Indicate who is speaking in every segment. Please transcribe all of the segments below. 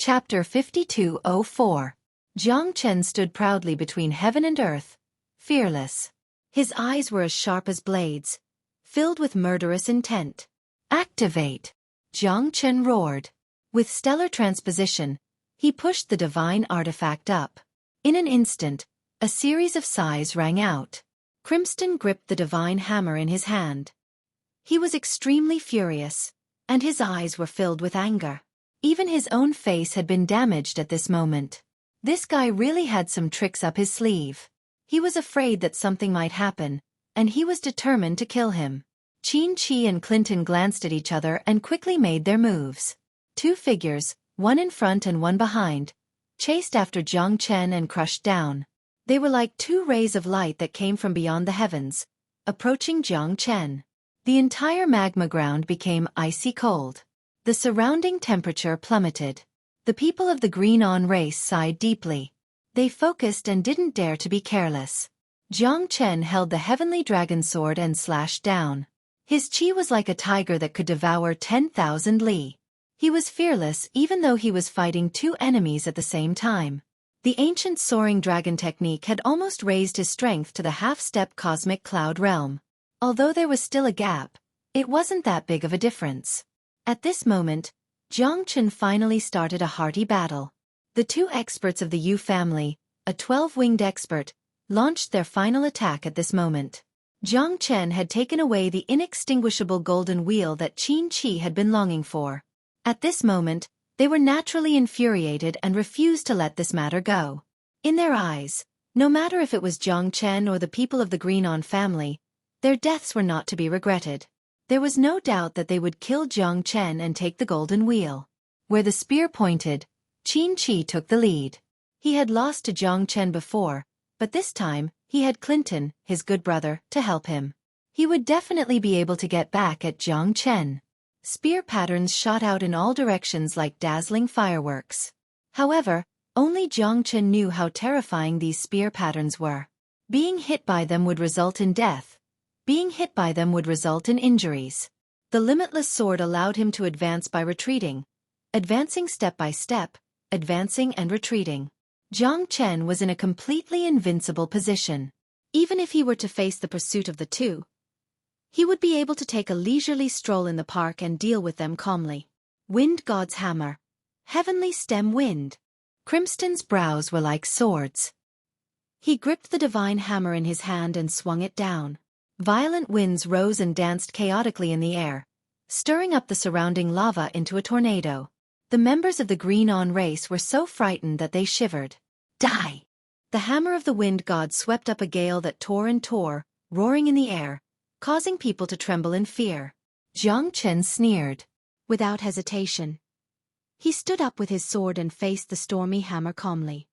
Speaker 1: Chapter 5204. Jiang Chen stood proudly between heaven and earth, fearless. His eyes were as sharp as blades, filled with murderous intent. "Activate!" Jiang Chen roared. With stellar transposition, he pushed the divine artifact up. In an instant, a series of sighs rang out. Crimson gripped the divine hammer in his hand. He was extremely furious, and his eyes were filled with anger. Even his own face had been damaged at this moment. This guy really had some tricks up his sleeve. He was afraid that something might happen, and he was determined to kill him. Xueqi and Clinton glanced at each other and quickly made their moves. Two figures, one in front and one behind, chased after Jiang Chen and crushed down. They were like two rays of light that came from beyond the heavens, approaching Jiang Chen. The entire magma ground became icy cold. The surrounding temperature plummeted. The people of the Green-On race sighed deeply. They focused and didn't dare to be careless. Jiang Chen held the heavenly dragon sword and slashed down. His chi was like a tiger that could devour 10,000 li. He was fearless even though he was fighting two enemies at the same time. The ancient soaring dragon technique had almost raised his strength to the half-step cosmic cloud realm. Although there was still a gap, it wasn't that big of a difference. At this moment, Jiang Chen finally started a hearty battle. The two experts of the Yu family, a 12-winged expert, launched their final attack at this moment. Jiang Chen had taken away the inextinguishable golden wheel that Xueqi had been longing for. At this moment, they were naturally infuriated and refused to let this matter go. In their eyes, no matter if it was Jiang Chen or the people of the Green-On family, their deaths were not to be regretted. There was no doubt that they would kill Jiang Chen and take the golden wheel. Where the spear pointed, Xueqi took the lead. He had lost to Jiang Chen before, but this time, he had Clinton, his good brother, to help him. He would definitely be able to get back at Jiang Chen. Spear patterns shot out in all directions like dazzling fireworks. However, only Jiang Chen knew how terrifying these spear patterns were. Being hit by them would result in death. Being hit by them would result in injuries. The limitless sword allowed him to advance by retreating, advancing step by step, advancing and retreating. Jiang Chen was in a completely invincible position. Even if he were to face the pursuit of the two, he would be able to take a leisurely stroll in the park and deal with them calmly. Wind God's hammer. Heavenly stem wind. Crimston's brows were like swords. He gripped the divine hammer in his hand and swung it down. Violent winds rose and danced chaotically in the air, stirring up the surrounding lava into a tornado. The members of the Green-On race were so frightened that they shivered. Die! The hammer of the wind god swept up a gale that tore and tore, roaring in the air, causing people to tremble in fear. Jiang Chen sneered. Without hesitation, he stood up with his sword and faced the stormy hammer calmly.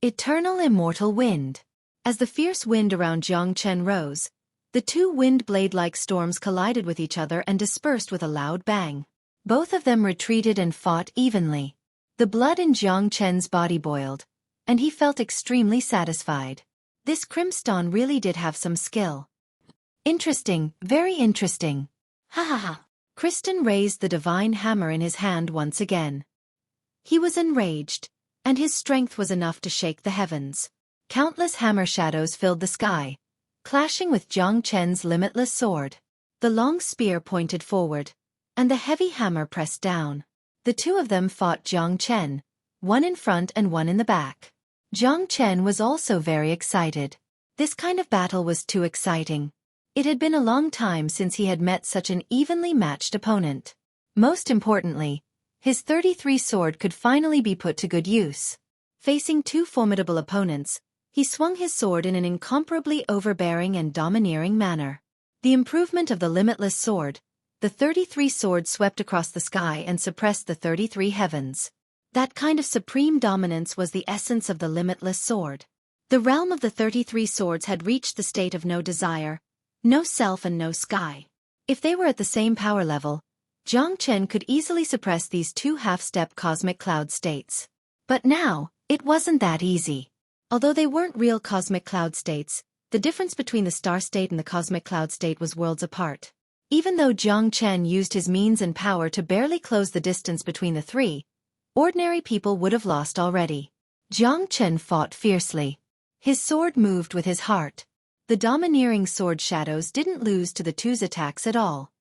Speaker 1: Eternal immortal wind. As the fierce wind around Jiang Chen rose, the two wind blade-like storms collided with each other and dispersed with a loud bang. Both of them retreated and fought evenly. The blood in Jiang Chen's body boiled, and he felt extremely satisfied. This Crimson really did have some skill. Interesting, very interesting. Ha ha ha. Crimson raised the divine hammer in his hand once again. He was enraged, and his strength was enough to shake the heavens. Countless hammer shadows filled the sky, clashing with Jiang Chen's limitless sword. The long spear pointed forward, and the heavy hammer pressed down. The two of them fought Jiang Chen, one in front and one in the back. Jiang Chen was also very excited. This kind of battle was too exciting. It had been a long time since he had met such an evenly matched opponent. Most importantly, his 33 sword could finally be put to good use. Facing two formidable opponents, he swung his sword in an incomparably overbearing and domineering manner. The improvement of the limitless sword, the 33 sword swept across the sky and suppressed the 33 heavens. That kind of supreme dominance was the essence of the limitless sword. The realm of the 33 swords had reached the state of no desire, no self and no sky. If they were at the same power level, Jiang Chen could easily suppress these two half-step cosmic cloud states. But now, it wasn't that easy. Although they weren't real cosmic cloud states, the difference between the star state and the cosmic cloud state was worlds apart. Even though Jiang Chen used his means and power to barely close the distance between the three, Ordinary people would have lost already. Jiang Chen fought fiercely. His sword moved with his heart. The domineering sword shadows didn't lose to the two's attacks at all.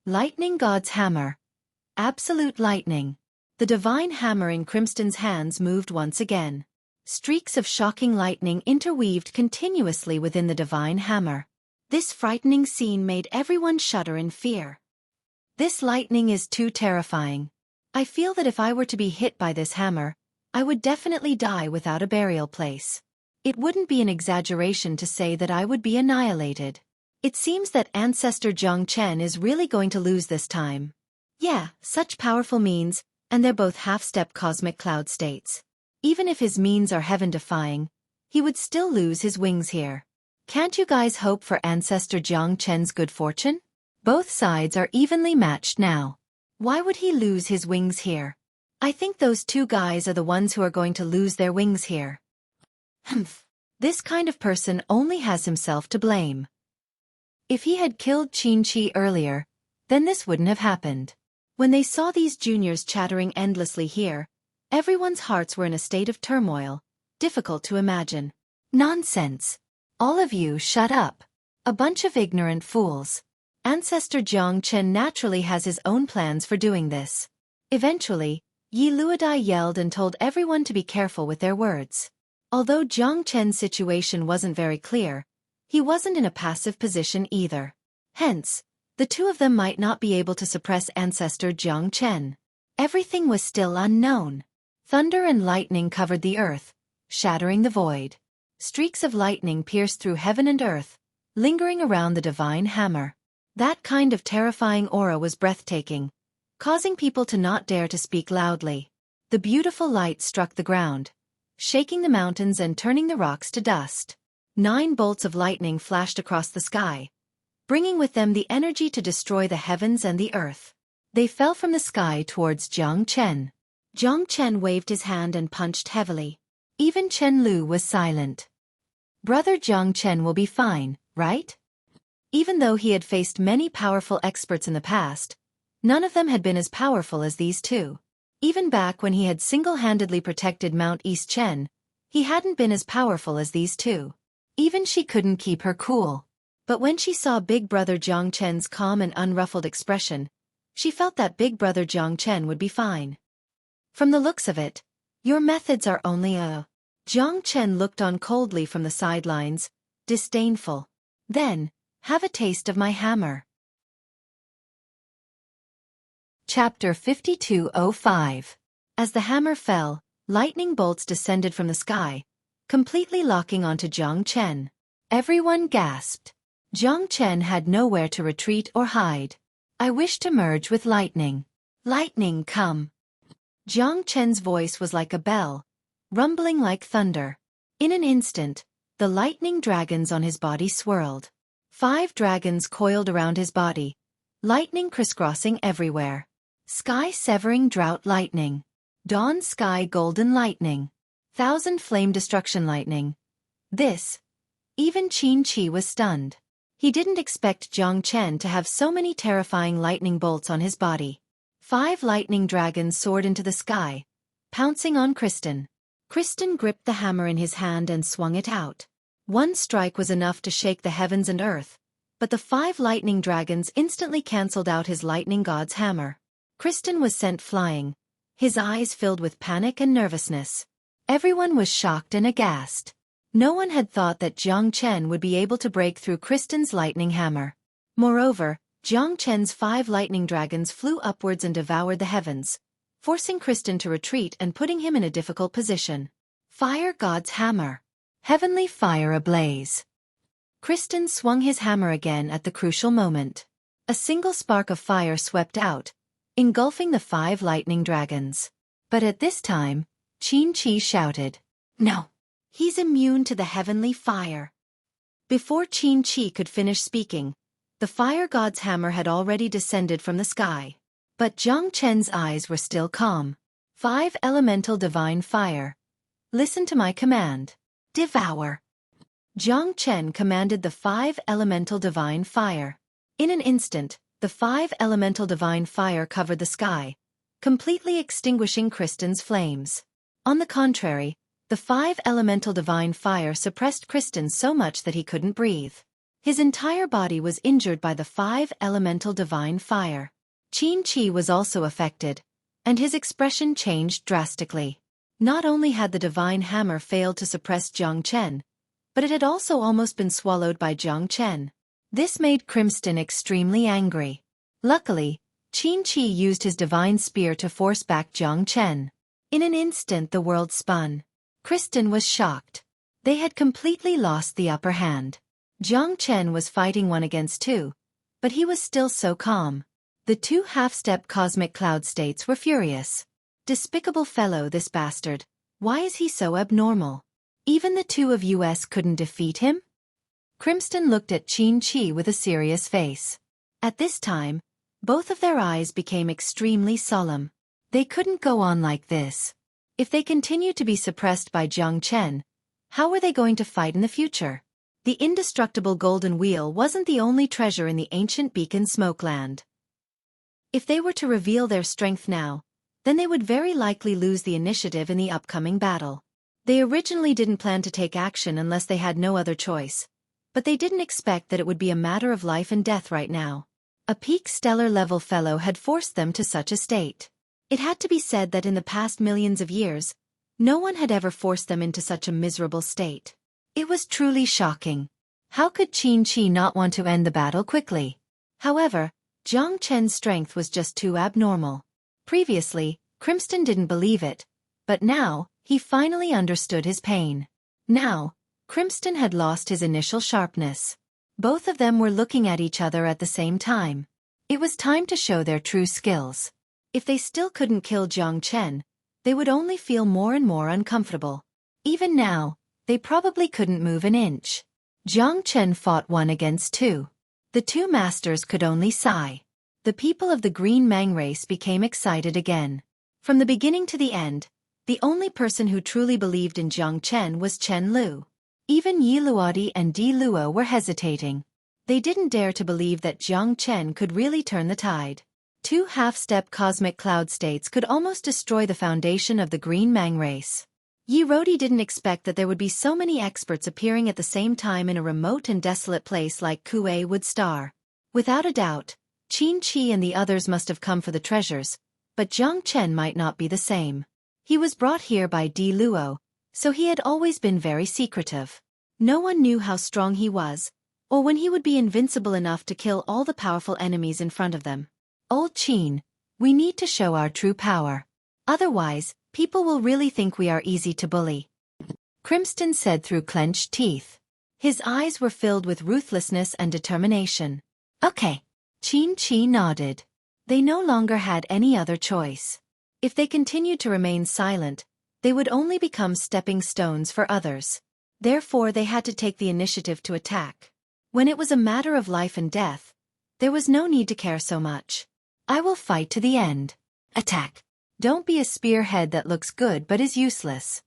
Speaker 1: Lightning God's Hammer. Absolute lightning. The divine hammer in Crimston's hands moved once again. Streaks of shocking lightning interweaved continuously within the divine hammer. This frightening scene made everyone shudder in fear. This lightning is too terrifying. I feel that if I were to be hit by this hammer, I would definitely die without a burial place. It wouldn't be an exaggeration to say that I would be annihilated. It seems that Ancestor Jiang Chen is really going to lose this time. Yeah, such powerful means, and they're both half-step cosmic cloud states. Even if his means are heaven-defying, he would still lose his wings here. Can't you guys hope for Ancestor Jiang Chen's good fortune? Both sides are evenly matched now. Why would he lose his wings here? I think those two guys are the ones who are going to lose their wings here. Humph. This kind of person only has himself to blame. If he had killed Xueqi earlier, then this wouldn't have happened. When they saw these juniors chattering endlessly here, everyone's hearts were in a state of turmoil, difficult to imagine. Nonsense. All of you shut up. A bunch of ignorant fools. Ancestor Jiang Chen naturally has his own plans for doing this. Eventually, Yi Luodai yelled and told everyone to be careful with their words. Although Jiang Chen's situation wasn't very clear, he wasn't in a passive position either. Hence, the two of them might not be able to suppress Ancestor Jiang Chen. Everything was still unknown. Thunder and lightning covered the earth, shattering the void. Streaks of lightning pierced through heaven and earth, lingering around the divine hammer. That kind of terrifying aura was breathtaking, causing people to not dare to speak loudly. The beautiful light struck the ground, shaking the mountains and turning the rocks to dust. 9 bolts of lightning flashed across the sky, bringing with them the energy to destroy the heavens and the earth. They fell from the sky towards Jiang Chen. Jiang Chen waved his hand and punched heavily. Even Chen Lu was silent. Brother Jiang Chen will be fine, right? Even though he had faced many powerful experts in the past, none of them had been as powerful as these two. Even back when he had single-handedly protected Mount East Chen, he hadn't been as powerful as these two. Even she couldn't keep her cool. But when she saw Big Brother Jiang Chen's calm and unruffled expression, she felt that Big Brother Jiang Chen would be fine. From the looks of it, your methods are only Jiang Chen looked on coldly from the sidelines, disdainful. Then, have a taste of my hammer. Chapter 5205. As the hammer fell, lightning bolts descended from the sky, completely locking onto Jiang Chen. Everyone gasped. Jiang Chen had nowhere to retreat or hide. I wish to merge with lightning. Lightning, come. Jiang Chen's voice was like a bell, rumbling like thunder. In an instant, the lightning dragons on his body swirled. 5 dragons coiled around his body, lightning crisscrossing everywhere. Sky-severing drought lightning. Dawn sky golden lightning. 1,000 flame destruction lightning. This. Even Xueqi was stunned. He didn't expect Jiang Chen to have so many terrifying lightning bolts on his body. 5 lightning dragons soared into the sky, pouncing on Criston. Criston gripped the hammer in his hand and swung it out. One strike was enough to shake the heavens and earth, but the 5 lightning dragons instantly cancelled out his lightning god's hammer. Criston was sent flying, his eyes filled with panic and nervousness. Everyone was shocked and aghast. No one had thought that Jiang Chen would be able to break through Criston's lightning hammer. Moreover, Jiang Chen's 5 lightning dragons flew upwards and devoured the heavens, forcing Criston to retreat and putting him in a difficult position. Fire God's Hammer. Heavenly fire ablaze. Criston swung his hammer again at the crucial moment. A single spark of fire swept out, engulfing the 5 lightning dragons. But at this time, Xueqi shouted, "No! He's immune to the heavenly fire." Before Xueqi could finish speaking, the fire god's hammer had already descended from the sky. But Jiang Chen's eyes were still calm. 5 elemental divine fire. Listen to my command. Devour. Jiang Chen commanded the 5 elemental divine fire. In an instant, the 5 elemental divine fire covered the sky, completely extinguishing Kristen's flames. On the contrary, the 5 elemental divine fire suppressed Kristen so much that he couldn't breathe. His entire body was injured by the 5 elemental divine fire. Xueqi was also affected, and his expression changed drastically. Not only had the divine hammer failed to suppress Jiang Chen, but it had also almost been swallowed by Jiang Chen. This made Kristen extremely angry. Luckily, Xueqi used his divine spear to force back Jiang Chen. In an instant the world spun. Kristen was shocked. They had completely lost the upper hand. Jiang Chen was fighting 1 against 2, but he was still so calm. The 2 half-step cosmic cloud states were furious. Despicable fellow, this bastard. Why is he so abnormal? Even the 2 of us couldn't defeat him? Kristen looked at Xueqi with a serious face. At this time, both of their eyes became extremely solemn. They couldn't go on like this. If they continued to be suppressed by Jiang Chen, how were they going to fight in the future? The indestructible golden wheel wasn't the only treasure in the ancient beacon Smokeland. If they were to reveal their strength now, then they would very likely lose the initiative in the upcoming battle. They originally didn't plan to take action unless they had no other choice, but they didn't expect that it would be a matter of life and death right now. A peak stellar level fellow had forced them to such a state. It had to be said that in the past millions of years, no one had ever forced them into such a miserable state. It was truly shocking. How could Xueqi not want to end the battle quickly? However, Jiang Chen's strength was just too abnormal. Previously, Kristen didn't believe it, but now, he finally understood his pain. Now, Kristen had lost his initial sharpness. Both of them were looking at each other at the same time. It was time to show their true skills. If they still couldn't kill Jiang Chen, they would only feel more and more uncomfortable. Even now, they probably couldn't move an inch. Jiang Chen fought 1 against 2. The 2 masters could only sigh. The people of the Green Mang race became excited again. From the beginning to the end, the only person who truly believed in Jiang Chen was Chen Lu. Even Yi Luodi and Di Luo were hesitating. They didn't dare to believe that Jiang Chen could really turn the tide. 2 half-step cosmic cloud states could almost destroy the foundation of the Green Mang race. Yi Rodi didn't expect that there would be so many experts appearing at the same time in a remote and desolate place like Kuei Wood Star. Without a doubt, Xueqi and the others must have come for the treasures, but Jiang Chen might not be the same. He was brought here by Di Luo, so he had always been very secretive. No one knew how strong he was, or when he would be invincible enough to kill all the powerful enemies in front of them. Old Qin, we need to show our true power. Otherwise, people will really think we are easy to bully. Kristen said through clenched teeth. His eyes were filled with ruthlessness and determination. Okay. Xueqi nodded. They no longer had any other choice. If they continued to remain silent, they would only become stepping stones for others. Therefore they had to take the initiative to attack. When it was a matter of life and death, there was no need to care so much. I will fight to the end. Attack. Don't be a spearhead that looks good but is useless.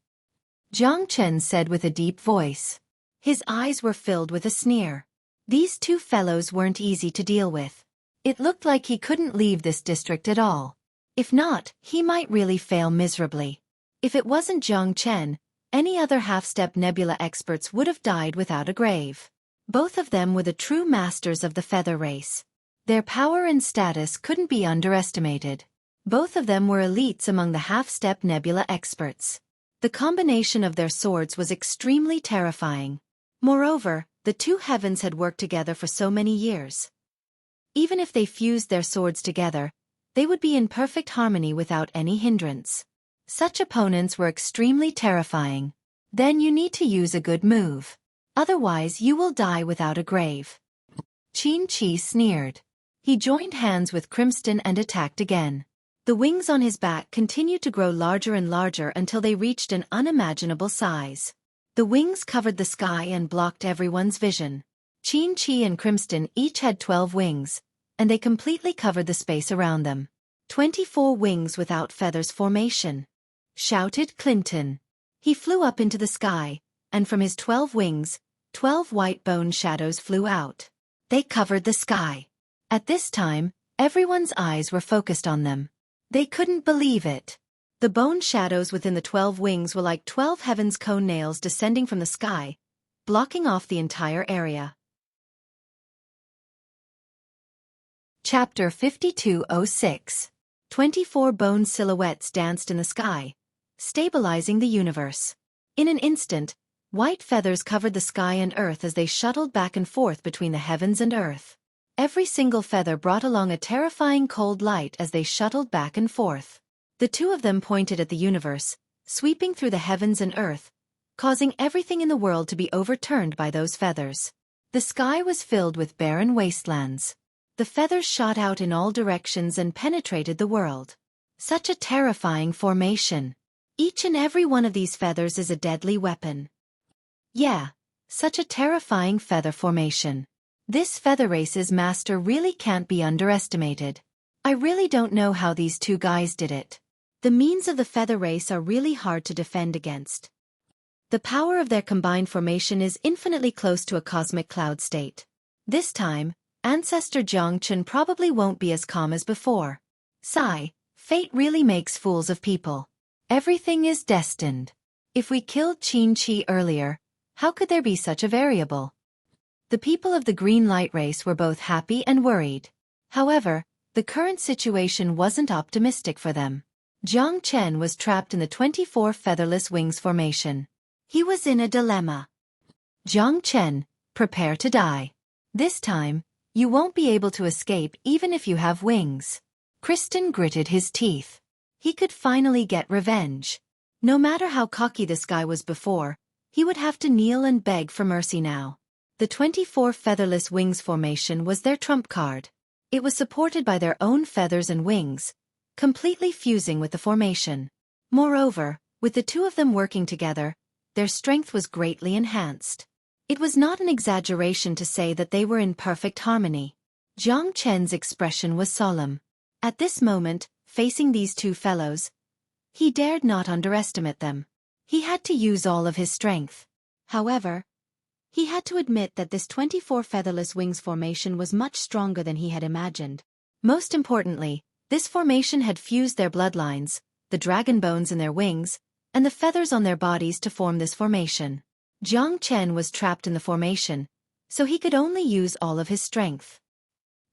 Speaker 1: Jiang Chen said with a deep voice. His eyes were filled with a sneer. These 2 fellows weren't easy to deal with. It looked like he couldn't leave this district at all. If not, he might really fail miserably. If it wasn't Jiang Chen, any other half-step nebula experts would have died without a grave. Both of them were the true masters of the feather race. Their power and status couldn't be underestimated. Both of them were elites among the half-step nebula experts. The combination of their swords was extremely terrifying. Moreover, the 2 heavens had worked together for so many years. Even if they fused their swords together, they would be in perfect harmony without any hindrance. Such opponents were extremely terrifying. Then you need to use a good move. Otherwise you will die without a grave. Xueqi sneered. He joined hands with Kristen and attacked again. The wings on his back continued to grow larger and larger until they reached an unimaginable size. The wings covered the sky and blocked everyone's vision. Xueqi and Kristen each had 12 wings, and they completely covered the space around them. 24 wings without feathers formation, shouted Clinton. He flew up into the sky, and from his 12 wings, 12 white bone shadows flew out. They covered the sky. At this time, everyone's eyes were focused on them. They couldn't believe it. The bone shadows within the 12 wings were like 12 heaven's cone nails descending from the sky, blocking off the entire area. Chapter 5206. 24 bone silhouettes danced in the sky, stabilizing the universe. In an instant, white feathers covered the sky and earth as they shuttled back and forth between the heavens and earth. Every single feather brought along a terrifying cold light as they shuttled back and forth. The two of them pointed at the universe, sweeping through the heavens and earth, causing everything in the world to be overturned by those feathers. The sky was filled with barren wastelands. The feathers shot out in all directions and penetrated the world. Such a terrifying formation. Each and every one of these feathers is a deadly weapon. Yeah, such a terrifying feather formation. This feather race's master really can't be underestimated. I really don't know how these two guys did it. The means of the feather race are really hard to defend against. The power of their combined formation is infinitely close to a cosmic cloud state. This time, Ancestor Zhongchen probably won't be as calm as before. Sigh, fate really makes fools of people. Everything is destined. If we killed Xueqi earlier, how could there be such a variable? The people of the green light race were both happy and worried. However, the current situation wasn't optimistic for them. Zhang Chen was trapped in the 24 featherless wings formation. He was in a dilemma. Zhang Chen, prepare to die. This time, you won't be able to escape even if you have wings. Kristen gritted his teeth. He could finally get revenge. No matter how cocky this guy was before, he would have to kneel and beg for mercy now. The 24 featherless wings formation was their trump card. It was supported by their own feathers and wings, completely fusing with the formation. Moreover, with the two of them working together, their strength was greatly enhanced. It was not an exaggeration to say that they were in perfect harmony. Zhang Chen's expression was solemn. At this moment, facing these two fellows, he dared not underestimate them. He had to use all of his strength. However, he had to admit that this 24 featherless wings formation was much stronger than he had imagined. Most importantly, this formation had fused their bloodlines, the dragon bones in their wings, and the feathers on their bodies to form this formation. Zhang Chen was trapped in the formation, so he could only use all of his strength.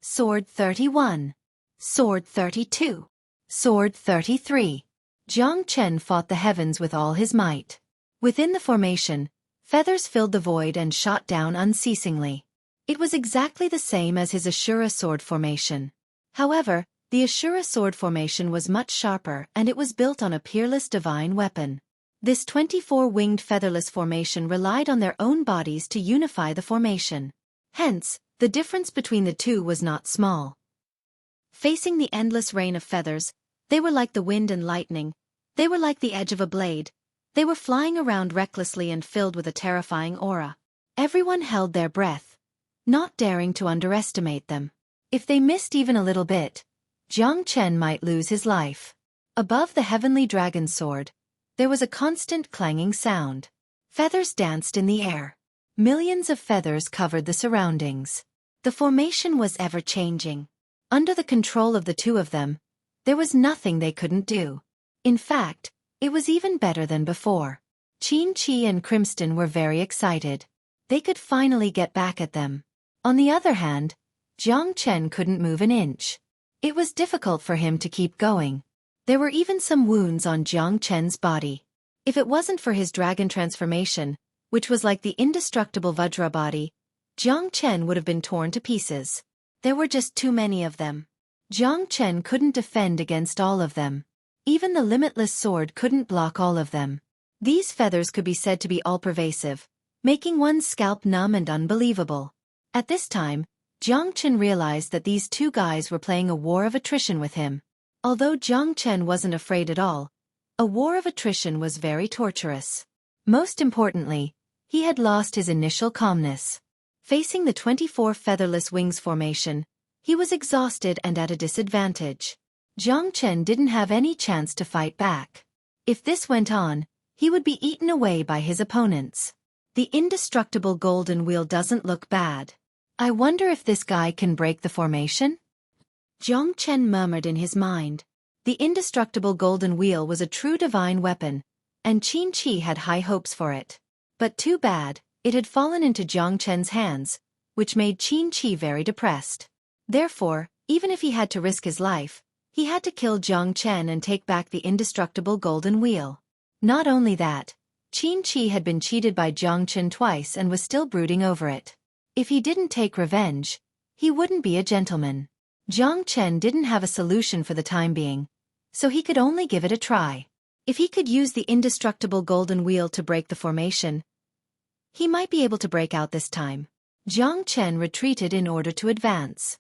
Speaker 1: Sword 31. Sword 32. Sword 33. Zhang Chen fought the heavens with all his might. Within the formation, feathers filled the void and shot down unceasingly. It was exactly the same as his Ashura sword formation. However, the Ashura sword formation was much sharper and it was built on a peerless divine weapon. This 24-winged featherless formation relied on their own bodies to unify the formation. Hence, the difference between the two was not small. Facing the endless rain of feathers, they were like the wind and lightning, they were like the edge of a blade, they were flying around recklessly and filled with a terrifying aura. Everyone held their breath, not daring to underestimate them. If they missed even a little bit, Zhang Chen might lose his life. Above the heavenly dragon sword, there was a constant clanging sound. Feathers danced in the air. Millions of feathers covered the surroundings. The formation was ever-changing. Under the control of the two of them, there was nothing they couldn't do. In fact, it was even better than before. Xueqi and Crimson were very excited. They could finally get back at them. On the other hand, Zhang Chen couldn't move an inch. It was difficult for him to keep going. There were even some wounds on Zhang Chen's body. If it wasn't for his dragon transformation, which was like the indestructible Vajra body, Zhang Chen would have been torn to pieces. There were just too many of them. Zhang Chen couldn't defend against all of them. Even the limitless sword couldn't block all of them. These feathers could be said to be all-pervasive, making one's scalp numb and unbelievable. At this time, Zhang Chen realized that these two guys were playing a war of attrition with him. Although Zhang Chen wasn't afraid at all, a war of attrition was very torturous. Most importantly, he had lost his initial calmness. Facing the 24 featherless wings formation, he was exhausted and at a disadvantage. Zhang Chen didn't have any chance to fight back. If this went on, he would be eaten away by his opponents. The indestructible golden wheel doesn't look bad. I wonder if this guy can break the formation? Zhang Chen murmured in his mind. The indestructible golden wheel was a true divine weapon, and Xueqi had high hopes for it. But too bad, it had fallen into Jiang Chen's hands, which made Xueqi very depressed. Therefore, even if he had to risk his life, he had to kill Jiang Chen and take back the indestructible golden wheel. Not only that, Xueqi had been cheated by Jiang Chen twice and was still brooding over it. If he didn't take revenge, he wouldn't be a gentleman. Jiang Chen didn't have a solution for the time being, so he could only give it a try. If he could use the indestructible golden wheel to break the formation, he might be able to break out this time. Jiang Chen retreated in order to advance.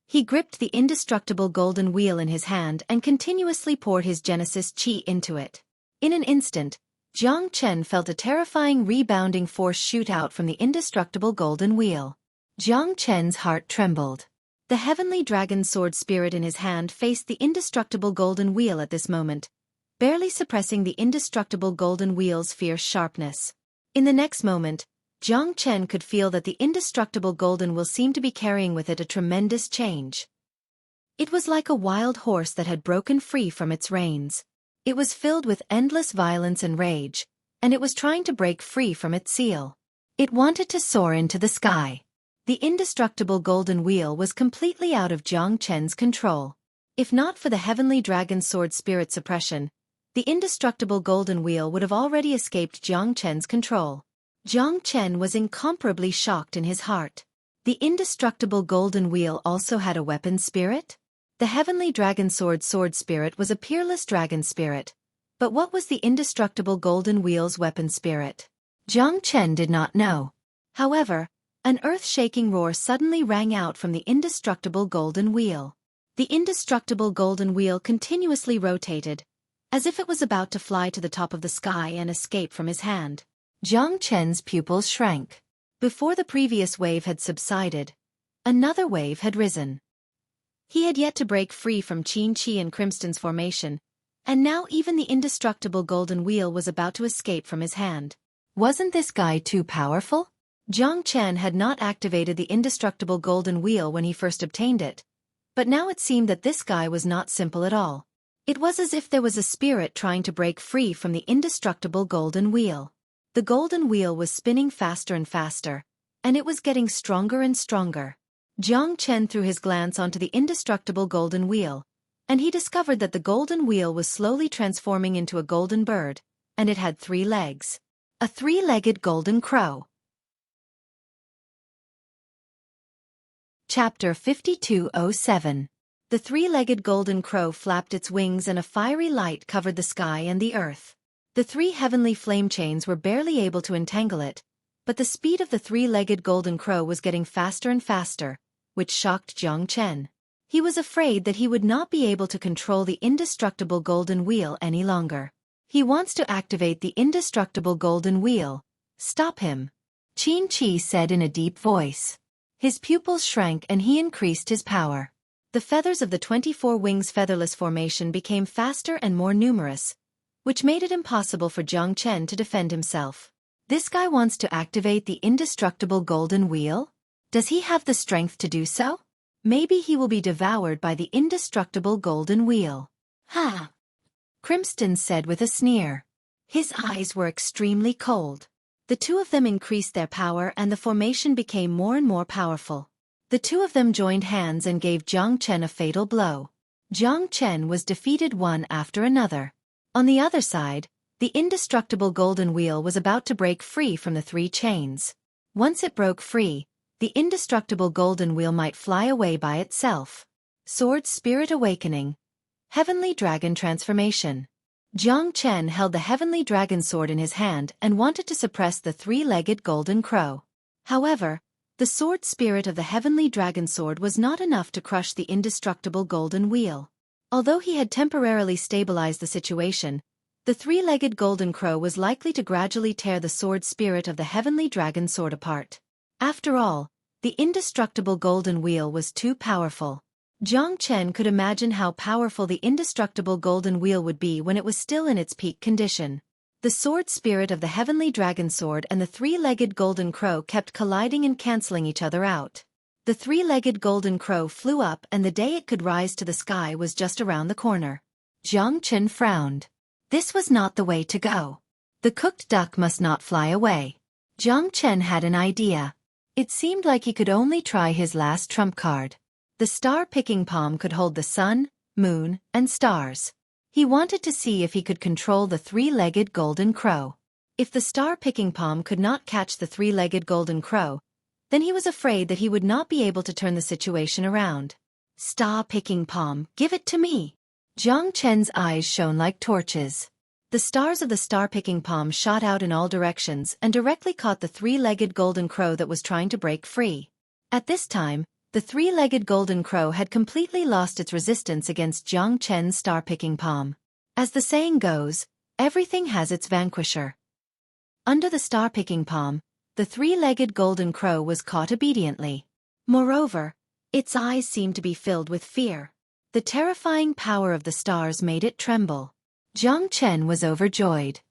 Speaker 1: He gripped the indestructible golden wheel in his hand and continuously poured his Genesis Qi into it. In an instant, Jiang Chen felt a terrifying rebounding force shoot out from the indestructible golden wheel. Jiang Chen's heart trembled. The heavenly dragon sword spirit in his hand faced the indestructible golden wheel at this moment, barely suppressing the indestructible golden wheel's fierce sharpness. In the next moment, Jiang Chen could feel that the indestructible golden wheel seemed to be carrying with it a tremendous change. It was like a wild horse that had broken free from its reins. It was filled with endless violence and rage, and it was trying to break free from its seal. It wanted to soar into the sky. The indestructible golden wheel was completely out of Jiang Chen's control. If not for the heavenly dragon sword spirit suppression, the indestructible golden wheel would have already escaped Jiang Chen's control. Jiang Chen was incomparably shocked in his heart. The indestructible golden wheel also had a weapon spirit? The heavenly dragon sword spirit was a peerless dragon spirit. But what was the indestructible golden wheel's weapon spirit? Jiang Chen did not know. However, an earth-shaking roar suddenly rang out from the indestructible golden wheel. The indestructible golden wheel continuously rotated, as if it was about to fly to the top of the sky and escape from his hand. Jiang Chen's pupils shrank. Before the previous wave had subsided, another wave had risen. He had yet to break free from Xueqi and Crimston's formation, and now even the indestructible golden wheel was about to escape from his hand. Wasn't this guy too powerful? Jiang Chen had not activated the indestructible golden wheel when he first obtained it, but now it seemed that this guy was not simple at all. It was as if there was a spirit trying to break free from the indestructible golden wheel. The golden wheel was spinning faster and faster, and it was getting stronger and stronger. Jiang Chen threw his glance onto the indestructible golden wheel, and he discovered that the golden wheel was slowly transforming into a golden bird, and it had 3 legs. A 3-legged golden crow. Chapter 5207. The 3-legged golden crow flapped its wings and a fiery light covered the sky and the earth. The 3 heavenly flame chains were barely able to entangle it, but the speed of the 3-legged golden crow was getting faster and faster, which shocked Jiang Chen. He was afraid that he would not be able to control the indestructible golden wheel any longer. He wants to activate the indestructible golden wheel. Stop him. Xueqi said in a deep voice. His pupils shrank and he increased his power. The feathers of the 24 wings featherless formation became faster and more numerous, which made it impossible for Jiang Chen to defend himself. This guy wants to activate the indestructible golden wheel? Does he have the strength to do so? Maybe he will be devoured by the indestructible golden wheel. Ha! Crimston said with a sneer. His eyes were extremely cold. The 2 of them increased their power and the formation became more and more powerful. The 2 of them joined hands and gave Jiang Chen a fatal blow. Jiang Chen was defeated one after another. On the other side, the indestructible golden wheel was about to break free from the 3 chains. Once it broke free, the indestructible golden wheel might fly away by itself. Sword Spirit Awakening. Heavenly Dragon Transformation. Jiang Chen held the heavenly dragon sword in his hand and wanted to suppress the 3-legged golden crow. However, the sword spirit of the heavenly dragon sword was not enough to crush the indestructible golden wheel. Although he had temporarily stabilized the situation, the 3-legged golden crow was likely to gradually tear the sword spirit of the heavenly dragon sword apart. After all, the indestructible golden wheel was too powerful. Jiang Chen could imagine how powerful the indestructible golden wheel would be when it was still in its peak condition. The sword spirit of the heavenly dragon sword and the 3-legged golden crow kept colliding and canceling each other out. The three-legged golden crow flew up, and the day it could rise to the sky was just around the corner. Jiang Chen frowned. This was not the way to go. The cooked duck must not fly away. Jiang Chen had an idea. It seemed like he could only try his last trump card. The star-picking palm could hold the sun, moon, and stars. He wanted to see if he could control the three-legged golden crow. If the star-picking palm could not catch the three-legged golden crow, then he was afraid that he would not be able to turn the situation around. Star-picking palm, give it to me. Jiang Chen's eyes shone like torches. The stars of the star-picking palm shot out in all directions and directly caught the three-legged golden crow that was trying to break free. At this time, the three-legged golden crow had completely lost its resistance against Jiang Chen's star-picking palm. As the saying goes, everything has its vanquisher. Under the star-picking palm, the three-legged golden crow was caught obediently. Moreover, its eyes seemed to be filled with fear. The terrifying power of the stars made it tremble. Jiang Chen was overjoyed.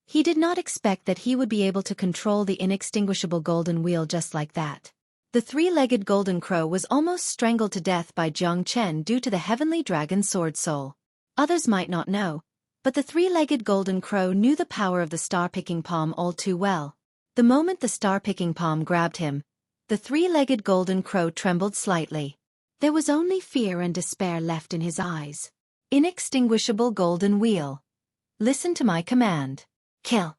Speaker 1: He did not expect that he would be able to control the inextinguishable golden wheel just like that. The three-legged golden crow was almost strangled to death by Jiang Chen due to the heavenly dragon sword soul. Others might not know, but the three-legged golden crow knew the power of the star-picking palm all too well. The moment the star-picking palm grabbed him, the three-legged golden crow trembled slightly. There was only fear and despair left in his eyes. Inextinguishable golden wheel. Listen to my command. Kill.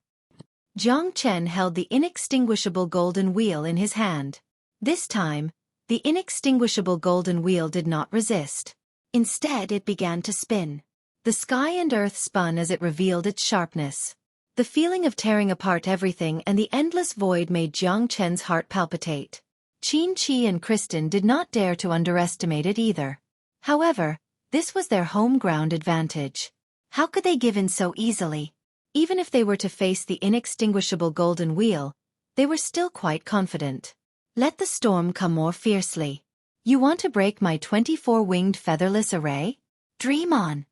Speaker 1: Jiang Chen held the inextinguishable golden wheel in his hand. This time, the inextinguishable golden wheel did not resist. Instead, it began to spin. The sky and earth spun as it revealed its sharpness. The feeling of tearing apart everything and the endless void made Jiang Chen's heart palpitate. Xueqi and Kristen did not dare to underestimate it either. However, this was their home ground advantage. How could they give in so easily? Even if they were to face the inextinguishable golden wheel, they were still quite confident. Let the storm come more fiercely. You want to break my 24-winged featherless array? Dream on.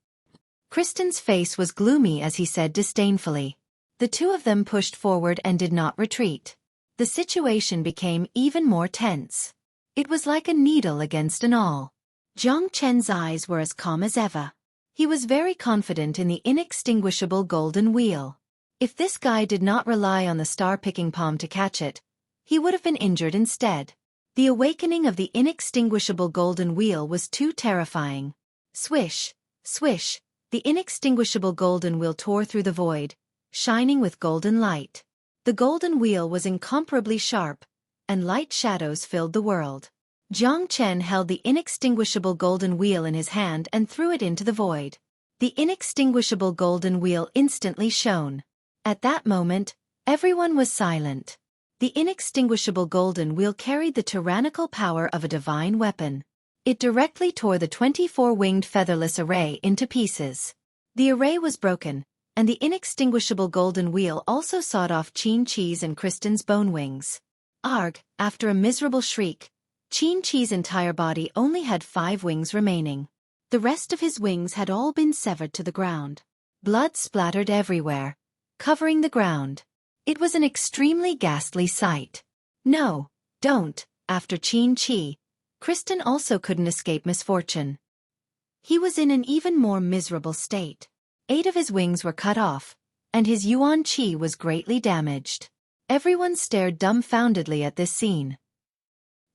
Speaker 1: Kristen's face was gloomy as he said disdainfully. The two of them pushed forward and did not retreat. The situation became even more tense. It was like a needle against an awl. Jiang Chen's eyes were as calm as ever. He was very confident in the inextinguishable golden wheel. If this guy did not rely on the star-picking palm to catch it, he would have been injured instead. The awakening of the inextinguishable golden wheel was too terrifying. Swish, swish, the inextinguishable golden wheel tore through the void, shining with golden light. The golden wheel was incomparably sharp, and light shadows filled the world. Jiang Chen held the inextinguishable golden wheel in his hand and threw it into the void. The inextinguishable golden wheel instantly shone. At that moment, everyone was silent. The inextinguishable golden wheel carried the tyrannical power of a divine weapon. It directly tore the 24-winged featherless array into pieces. The array was broken, and the inextinguishable golden wheel also sawed off Xueqi's and Kristen's bone wings. Arg! After a miserable shriek, Xueqi's entire body only had 5 wings remaining. The rest of his wings had all been severed to the ground. Blood splattered everywhere, covering the ground. It was an extremely ghastly sight. No, don't. After Xueqi, Kristen also couldn't escape misfortune. He was in an even more miserable state. 8 of his wings were cut off, and his yuan qi was greatly damaged. Everyone stared dumbfoundedly at this scene.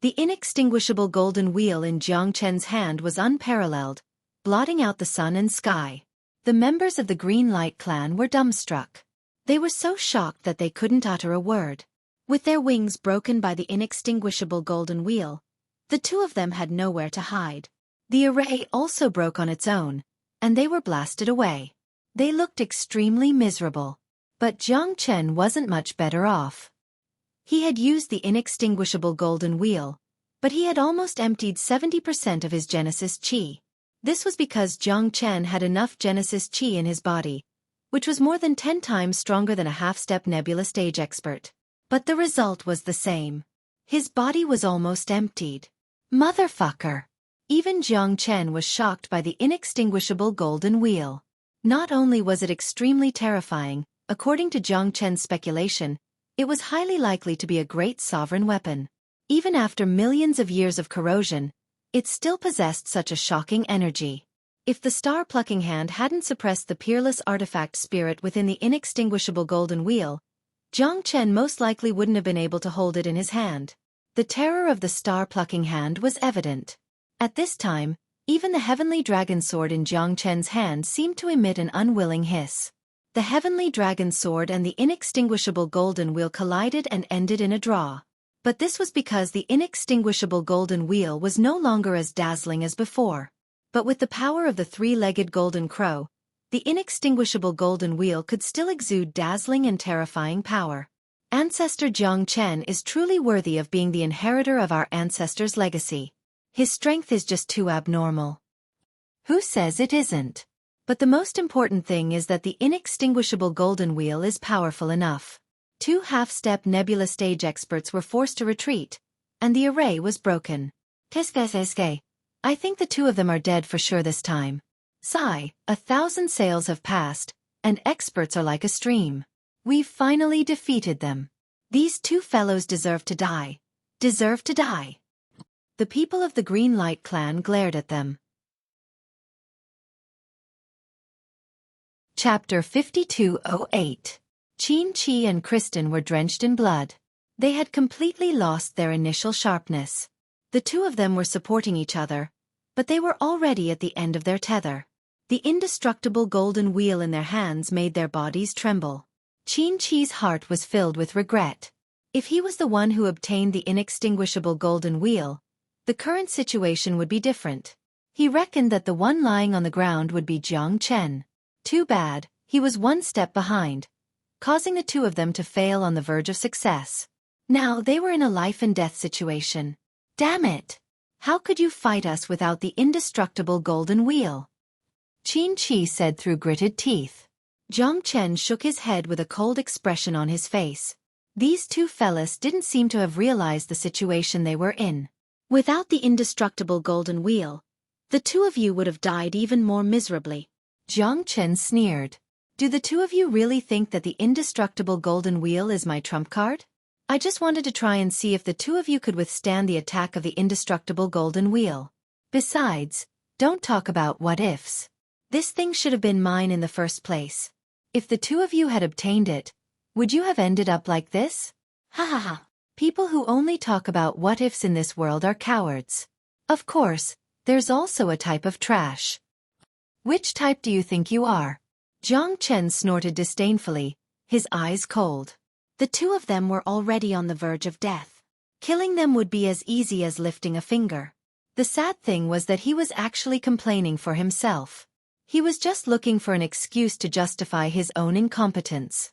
Speaker 1: The inextinguishable golden wheel in Jiang Chen's hand was unparalleled, blotting out the sun and sky. The members of the Green Light clan were dumbstruck. They were so shocked that they couldn't utter a word. With their wings broken by the inextinguishable golden wheel, the two of them had nowhere to hide. The array also broke on its own, and they were blasted away. They looked extremely miserable. But Jiang Chen wasn't much better off. He had used the inextinguishable golden wheel, but he had almost emptied 70% of his Genesis Qi. This was because Jiang Chen had enough Genesis Qi in his body, which was more than 10 times stronger than a half-step nebula stage expert. But the result was the same. His body was almost emptied. Motherfucker! Even Jiang Chen was shocked by the inextinguishable golden wheel. Not only was it extremely terrifying, according to Jiang Chen's speculation, it was highly likely to be a great sovereign weapon. Even after millions of years of corrosion, it still possessed such a shocking energy. If the star-plucking hand hadn't suppressed the peerless artifact spirit within the inextinguishable golden wheel, Jiang Chen most likely wouldn't have been able to hold it in his hand. The terror of the star-plucking hand was evident. At this time, even the heavenly dragon sword in Jiang Chen's hand seemed to emit an unwilling hiss. The heavenly dragon sword and the inextinguishable golden wheel collided and ended in a draw. But this was because the inextinguishable golden wheel was no longer as dazzling as before. But with the power of the three-legged golden crow, the inextinguishable golden wheel could still exude dazzling and terrifying power. Ancestor Jiang Chen is truly worthy of being the inheritor of our ancestors' legacy. His strength is just too abnormal. Who says it isn't? But the most important thing is that the inextinguishable golden wheel is powerful enough. 2 half-step nebula stage experts were forced to retreat, and the array was broken. Teskeseske. I think the 2 of them are dead for sure this time. Sigh, 1,000 sails have passed, and experts are like a stream. We've finally defeated them. These 2 fellows deserve to die. Deserve to die. The people of the Green Light clan glared at them. Chapter 5208. Xueqi and Kristen were drenched in blood. They had completely lost their initial sharpness. The 2 of them were supporting each other, but they were already at the end of their tether. The indestructible golden wheel in their hands made their bodies tremble. Xueqi's heart was filled with regret. If he was the one who obtained the inextinguishable golden wheel, the current situation would be different. He reckoned that the one lying on the ground would be Jiang Chen. Too bad, he was 1 step behind, causing the 2 of them to fail on the verge of success. Now they were in a life-and-death situation. Damn it! How could you fight us without the indestructible golden wheel? Xueqi said through gritted teeth. Jiang Chen shook his head with a cold expression on his face. These 2 fellas didn't seem to have realized the situation they were in. Without the indestructible golden wheel, the 2 of you would have died even more miserably. Jiang Chen sneered. Do the 2 of you really think that the indestructible golden wheel is my trump card? I just wanted to try and see if the 2 of you could withstand the attack of the indestructible golden wheel. Besides, don't talk about what-ifs. This thing should have been mine in the first place. If the 2 of you had obtained it, would you have ended up like this? Ha ha ha. People who only talk about what-ifs in this world are cowards. Of course, there's also a type of trash. Which type do you think you are? Jiang Chen snorted disdainfully, his eyes cold. The 2 of them were already on the verge of death. Killing them would be as easy as lifting a finger. The sad thing was that he was actually complaining for himself. He was just looking for an excuse to justify his own incompetence.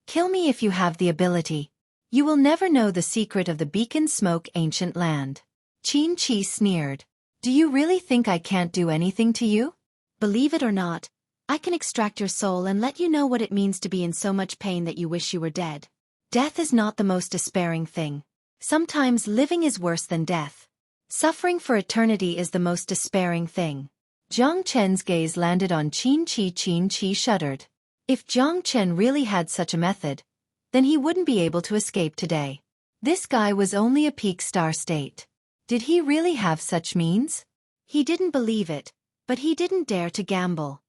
Speaker 1: Kill me if you have the ability. You will never know the secret of the beacon smoke ancient land. Xueqi sneered. Do you really think I can't do anything to you? Believe it or not, I can extract your soul and let you know what it means to be in so much pain that you wish you were dead. Death is not the most despairing thing. Sometimes living is worse than death. Suffering for eternity is the most despairing thing. Jiang Chen's gaze landed on Xueqi. Xueqi shuddered. If Jiang Chen really had such a method, then he wouldn't be able to escape today. This guy was only a peak star state. Did he really have such means? He didn't believe it, but he didn't dare to gamble.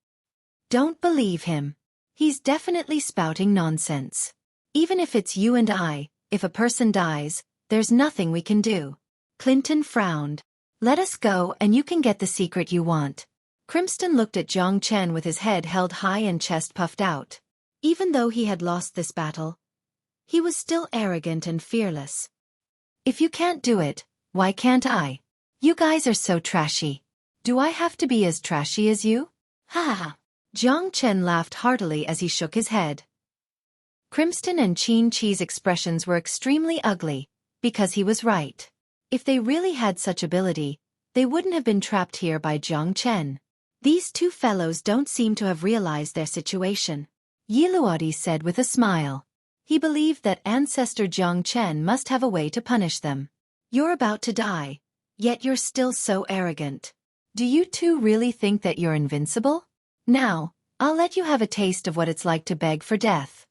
Speaker 1: Don't believe him. He's definitely spouting nonsense. Even if it's you and I, if a person dies, there's nothing we can do. Clinton frowned. Let us go and you can get the secret you want. Crimson looked at Jiang Chen with his head held high and chest puffed out. Even though he had lost this battle, he was still arrogant and fearless. If you can't do it, why can't I? You guys are so trashy. Do I have to be as trashy as you? Ha ha ha. Jiang Chen laughed heartily as he shook his head. Crimson and Xueqi's expressions were extremely ugly, because he was right. If they really had such ability, they wouldn't have been trapped here by Jiang Chen. These 2 fellows don't seem to have realized their situation. Yiluadi said with a smile. He believed that ancestor Jiang Chen must have a way to punish them. You're about to die, yet you're still so arrogant. Do you 2 really think that you're invincible? Now, I'll let you have a taste of what it's like to beg for death.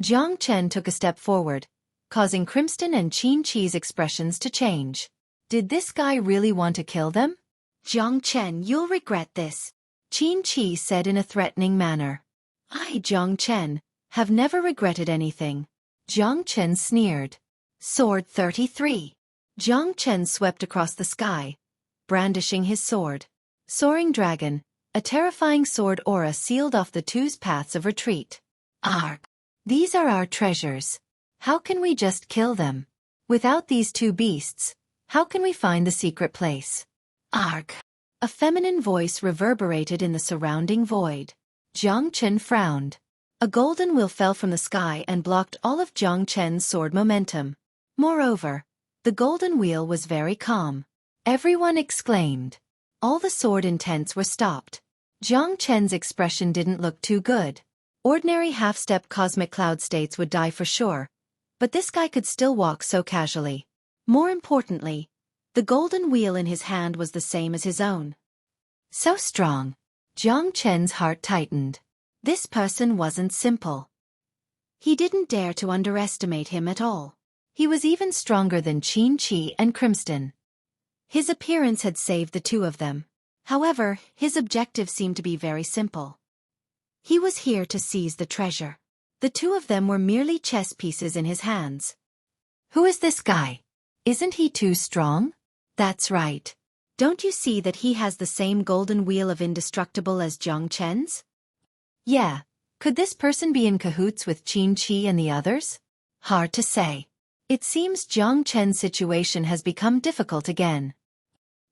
Speaker 1: Jiang Chen took a step forward, causing Crimson and Xueqi's expressions to change. Did this guy really want to kill them? Jiang Chen, you'll regret this, Xueqi said in a threatening manner. I, Jiang Chen, have never regretted anything. Jiang Chen sneered. Sword 33. Jiang Chen swept across the sky, brandishing his sword. Soaring Dragon, a terrifying sword aura sealed off the two's paths of retreat. Arg! These are our treasures. How can we just kill them? Without these two beasts, how can we find the secret place? Arg! A feminine voice reverberated in the surrounding void. Jiang Chen frowned. A golden wheel fell from the sky and blocked all of Jiang Chen's sword momentum. Moreover, the golden wheel was very calm. Everyone exclaimed. All the sword intents were stopped. Jiang Chen's expression didn't look too good. Ordinary half-step cosmic cloud states would die for sure, but this guy could still walk so casually. More importantly, the golden wheel in his hand was the same as his own. So strong. Jiang Chen's heart tightened. This person wasn't simple. He didn't dare to underestimate him at all. He was even stronger than Xueqi and Crimson. His appearance had saved the two of them. However, his objective seemed to be very simple. He was here to seize the treasure. The two of them were merely chess pieces in his hands. Who is this guy? Isn't he too strong? That's right. Don't you see that he has the same golden wheel of indestructible as Jiang Chen's? Yeah. Could this person be in cahoots with Xueqi and the others? Hard to say. It seems Jiang Chen's situation has become difficult again.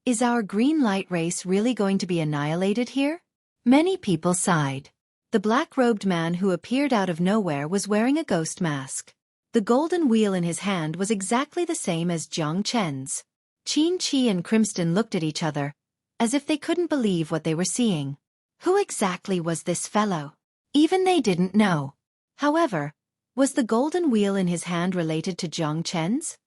Speaker 1: Is our green light race really going to be annihilated here? Many people sighed. The black-robed man who appeared out of nowhere was wearing a ghost mask. The golden wheel in his hand was exactly the same as Jiang Chen's. Xueqi and Crimson looked at each other, as if they couldn't believe what they were seeing. Who exactly was this fellow? Even they didn't know. However, was the golden wheel in his hand related to Jiang Chen's?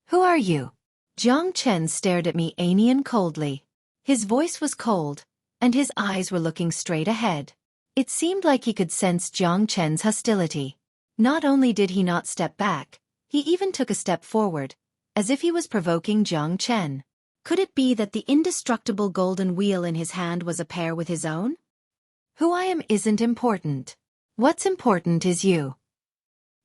Speaker 1: Who are you? Jiang Chen stared at me and coldly. His voice was cold, and his eyes were looking straight ahead. It seemed like he could sense Jiang Chen's hostility. Not only did he not step back, he even took a step forward, as if he was provoking Jiang Chen. Could it be that the indestructible golden wheel in his hand was a pair with his own? Who I am isn't important. What's important is you.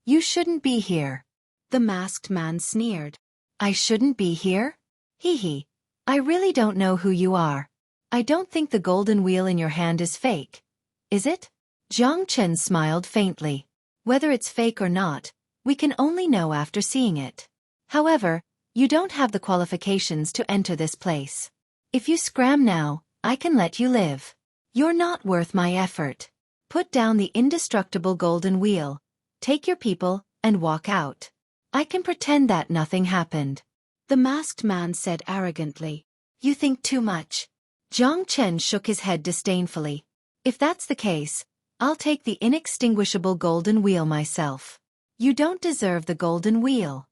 Speaker 1: You shouldn't be here. The masked man sneered. I shouldn't be here? Hee hee. I really don't know who you are. I don't think the golden wheel in your hand is fake. Is it? Jiang Chen smiled faintly. Whether it's fake or not, we can only know after seeing it. However, you don't have the qualifications to enter this place. If you scram now, I can let you live. You're not worth my effort. Put down the indestructible golden wheel, take your people, and walk out. I can pretend that nothing happened. The masked man said arrogantly. You think too much. Jiang Chen shook his head disdainfully. If that's the case, I'll take the inextinguishable golden wheel myself. You don't deserve the golden wheel.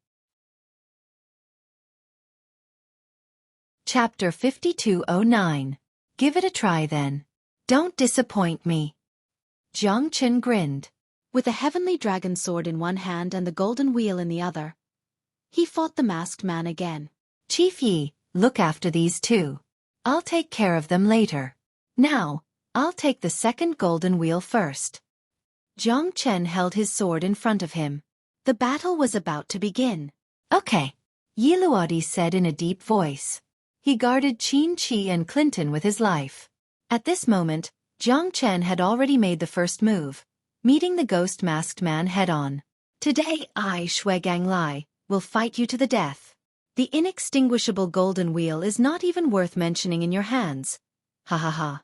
Speaker 1: Chapter 5209. Give it a try then. Don't disappoint me. Jiang Chen grinned. With a heavenly dragon sword in one hand and the golden wheel in the other, he fought the masked man again. Chief Yi, look after these two. I'll take care of them later. Now, I'll take the second golden wheel first. Jiang Chen held his sword in front of him. The battle was about to begin. Okay, Yi Luodi said in a deep voice. He guarded Xueqi and Clinton with his life. At this moment, Jiang Chen had already made the first move, meeting the ghost masked man head-on. Today I, Xueqi, will fight you to the death. The inextinguishable golden wheel is not even worth mentioning in your hands. Ha ha ha.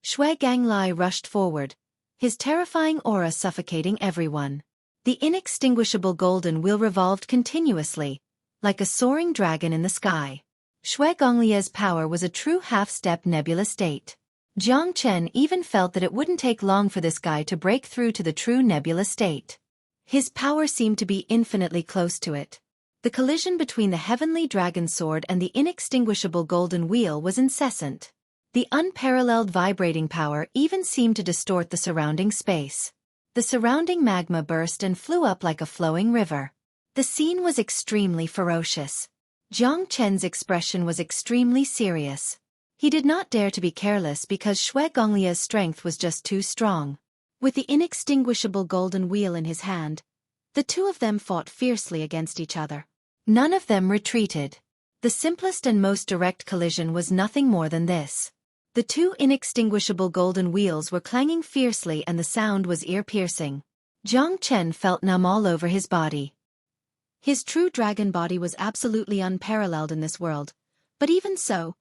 Speaker 1: Xueqi rushed forward, his terrifying aura suffocating everyone. The inextinguishable golden wheel revolved continuously, like a soaring dragon in the sky. Xueqi's power was a true half-step nebula state. Jiang Chen even felt that it wouldn't take long for this guy to break through to the true nebula state. His power seemed to be infinitely close to it. The collision between the heavenly dragon sword and the inextinguishable golden wheel was incessant. The unparalleled vibrating power even seemed to distort the surrounding space. The surrounding magma burst and flew up like a flowing river. The scene was extremely ferocious. Jiang Chen's expression was extremely serious. He did not dare to be careless because Xueqi's strength was just too strong. With the inextinguishable golden wheel in his hand, the two of them fought fiercely against each other. None of them retreated. The simplest and most direct collision was nothing more than this. The two inextinguishable golden wheels were clanging fiercely and the sound was ear-piercing. Jiang Chen felt numb all over his body. His true dragon body was absolutely unparalleled in this world, but even so,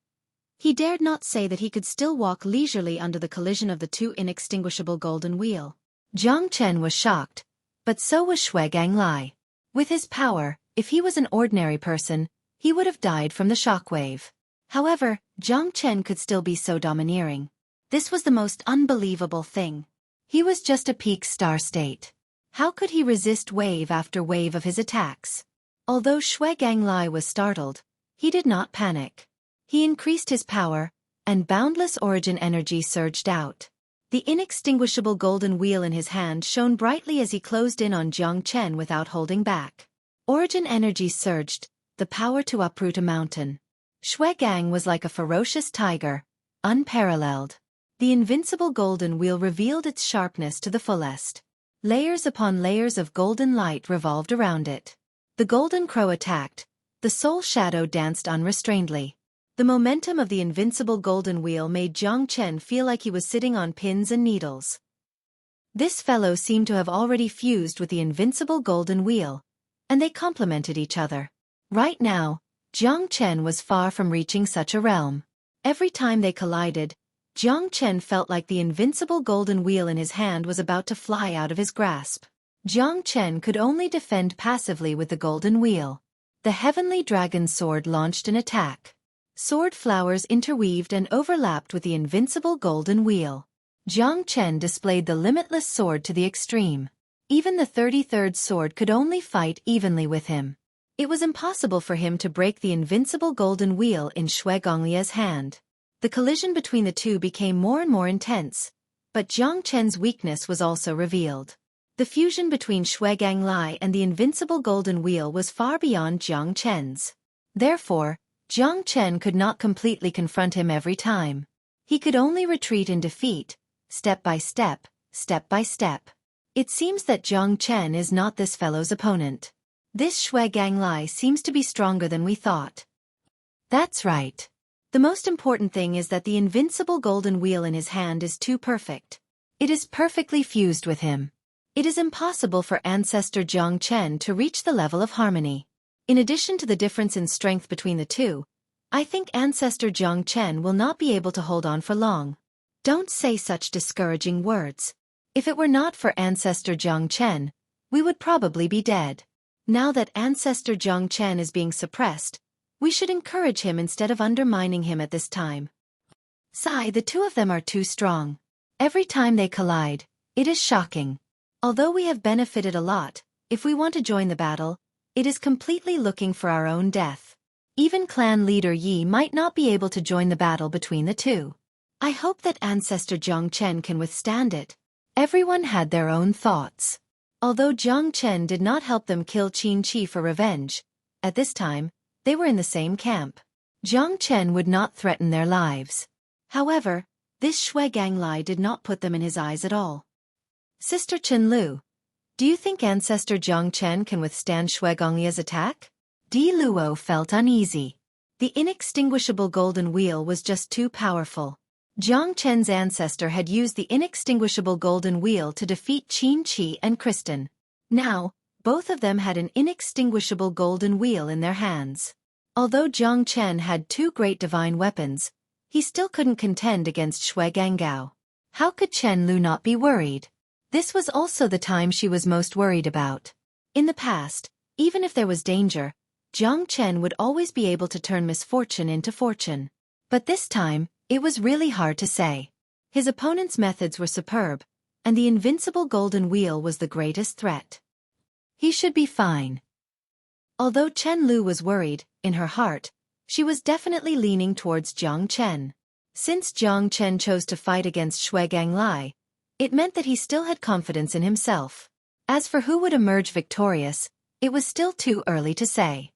Speaker 1: he dared not say that he could still walk leisurely under the collision of the two inextinguishable golden wheel. Jiang Chen was shocked, but so was Xueqi. With his power, if he was an ordinary person, he would have died from the shockwave. However, Jiang Chen could still be so domineering. This was the most unbelievable thing. He was just a peak star state. How could he resist wave after wave of his attacks? Although Xueqi was startled, he did not panic. He increased his power, and boundless origin energy surged out. The inextinguishable golden wheel in his hand shone brightly as he closed in on Jiang Chen without holding back. Origin energy surged, the power to uproot a mountain. Xueqi was like a ferocious tiger, unparalleled. The invincible golden wheel revealed its sharpness to the fullest. Layers upon layers of golden light revolved around it. The golden crow attacked, the soul shadow danced unrestrainedly. The momentum of the invincible golden wheel made Jiang Chen feel like he was sitting on pins and needles. This fellow seemed to have already fused with the invincible golden wheel, and they complemented each other. Right now, Jiang Chen was far from reaching such a realm. Every time they collided, Jiang Chen felt like the invincible golden wheel in his hand was about to fly out of his grasp. Jiang Chen could only defend passively with the golden wheel. The heavenly dragon sword launched an attack. Sword flowers interweaved and overlapped with the invincible golden wheel. Jiang Chen displayed the limitless sword to the extreme. Even the 33rd sword could only fight evenly with him. It was impossible for him to break the invincible golden wheel in Xueqi's hand. The collision between the two became more and more intense, but Jiang Chen's weakness was also revealed. The fusion between Xueqi and the invincible golden wheel was far beyond Jiang Chen's. Therefore, Jiang Chen could not completely confront him every time. He could only retreat in defeat, step by step, step by step. It seems that Jiang Chen is not this fellow's opponent. This Xueqi seems to be stronger than we thought. That's right. The most important thing is that the invincible golden wheel in his hand is too perfect. It is perfectly fused with him. It is impossible for Ancestor Jiang Chen to reach the level of harmony. In addition to the difference in strength between the two, I think Ancestor Jiang Chen will not be able to hold on for long. Don't say such discouraging words. If it were not for Ancestor Jiang Chen, we would probably be dead. Now that Ancestor Jiang Chen is being suppressed, we should encourage him instead of undermining him at this time. Sigh, the two of them are too strong. Every time they collide, it is shocking. Although we have benefited a lot, if we want to join the battle, it is completely looking for our own death. Even clan leader Yi might not be able to join the battle between the two. I hope that Ancestor Jiang Chen can withstand it. Everyone had their own thoughts. Although Jiang Chen did not help them kill Qin Qi for revenge, at this time, they were in the same camp. Jiang Chen would not threaten their lives. However, this Xueqi did not put them in his eyes at all. Sister Chen Lu, do you think Ancestor Jiang Chen can withstand Xueqi's attack? Di Luo felt uneasy. The inextinguishable golden wheel was just too powerful. Jiang Chen's ancestor had used the inextinguishable golden wheel to defeat Qin Qi and Kristen. Now, both of them had an inextinguishable golden wheel in their hands. Although Jiang Chen had two great divine weapons, he still couldn't contend against Xueqi. How could Chen Lu not be worried? This was also the time she was most worried about. In the past, even if there was danger, Jiang Chen would always be able to turn misfortune into fortune. But this time, it was really hard to say. His opponent's methods were superb, and the invincible golden wheel was the greatest threat. He should be fine. Although Chen Lu was worried, in her heart, she was definitely leaning towards Jiang Chen. Since Jiang Chen chose to fight against Xueqi, it meant that he still had confidence in himself. As for who would emerge victorious, It was still too early to say.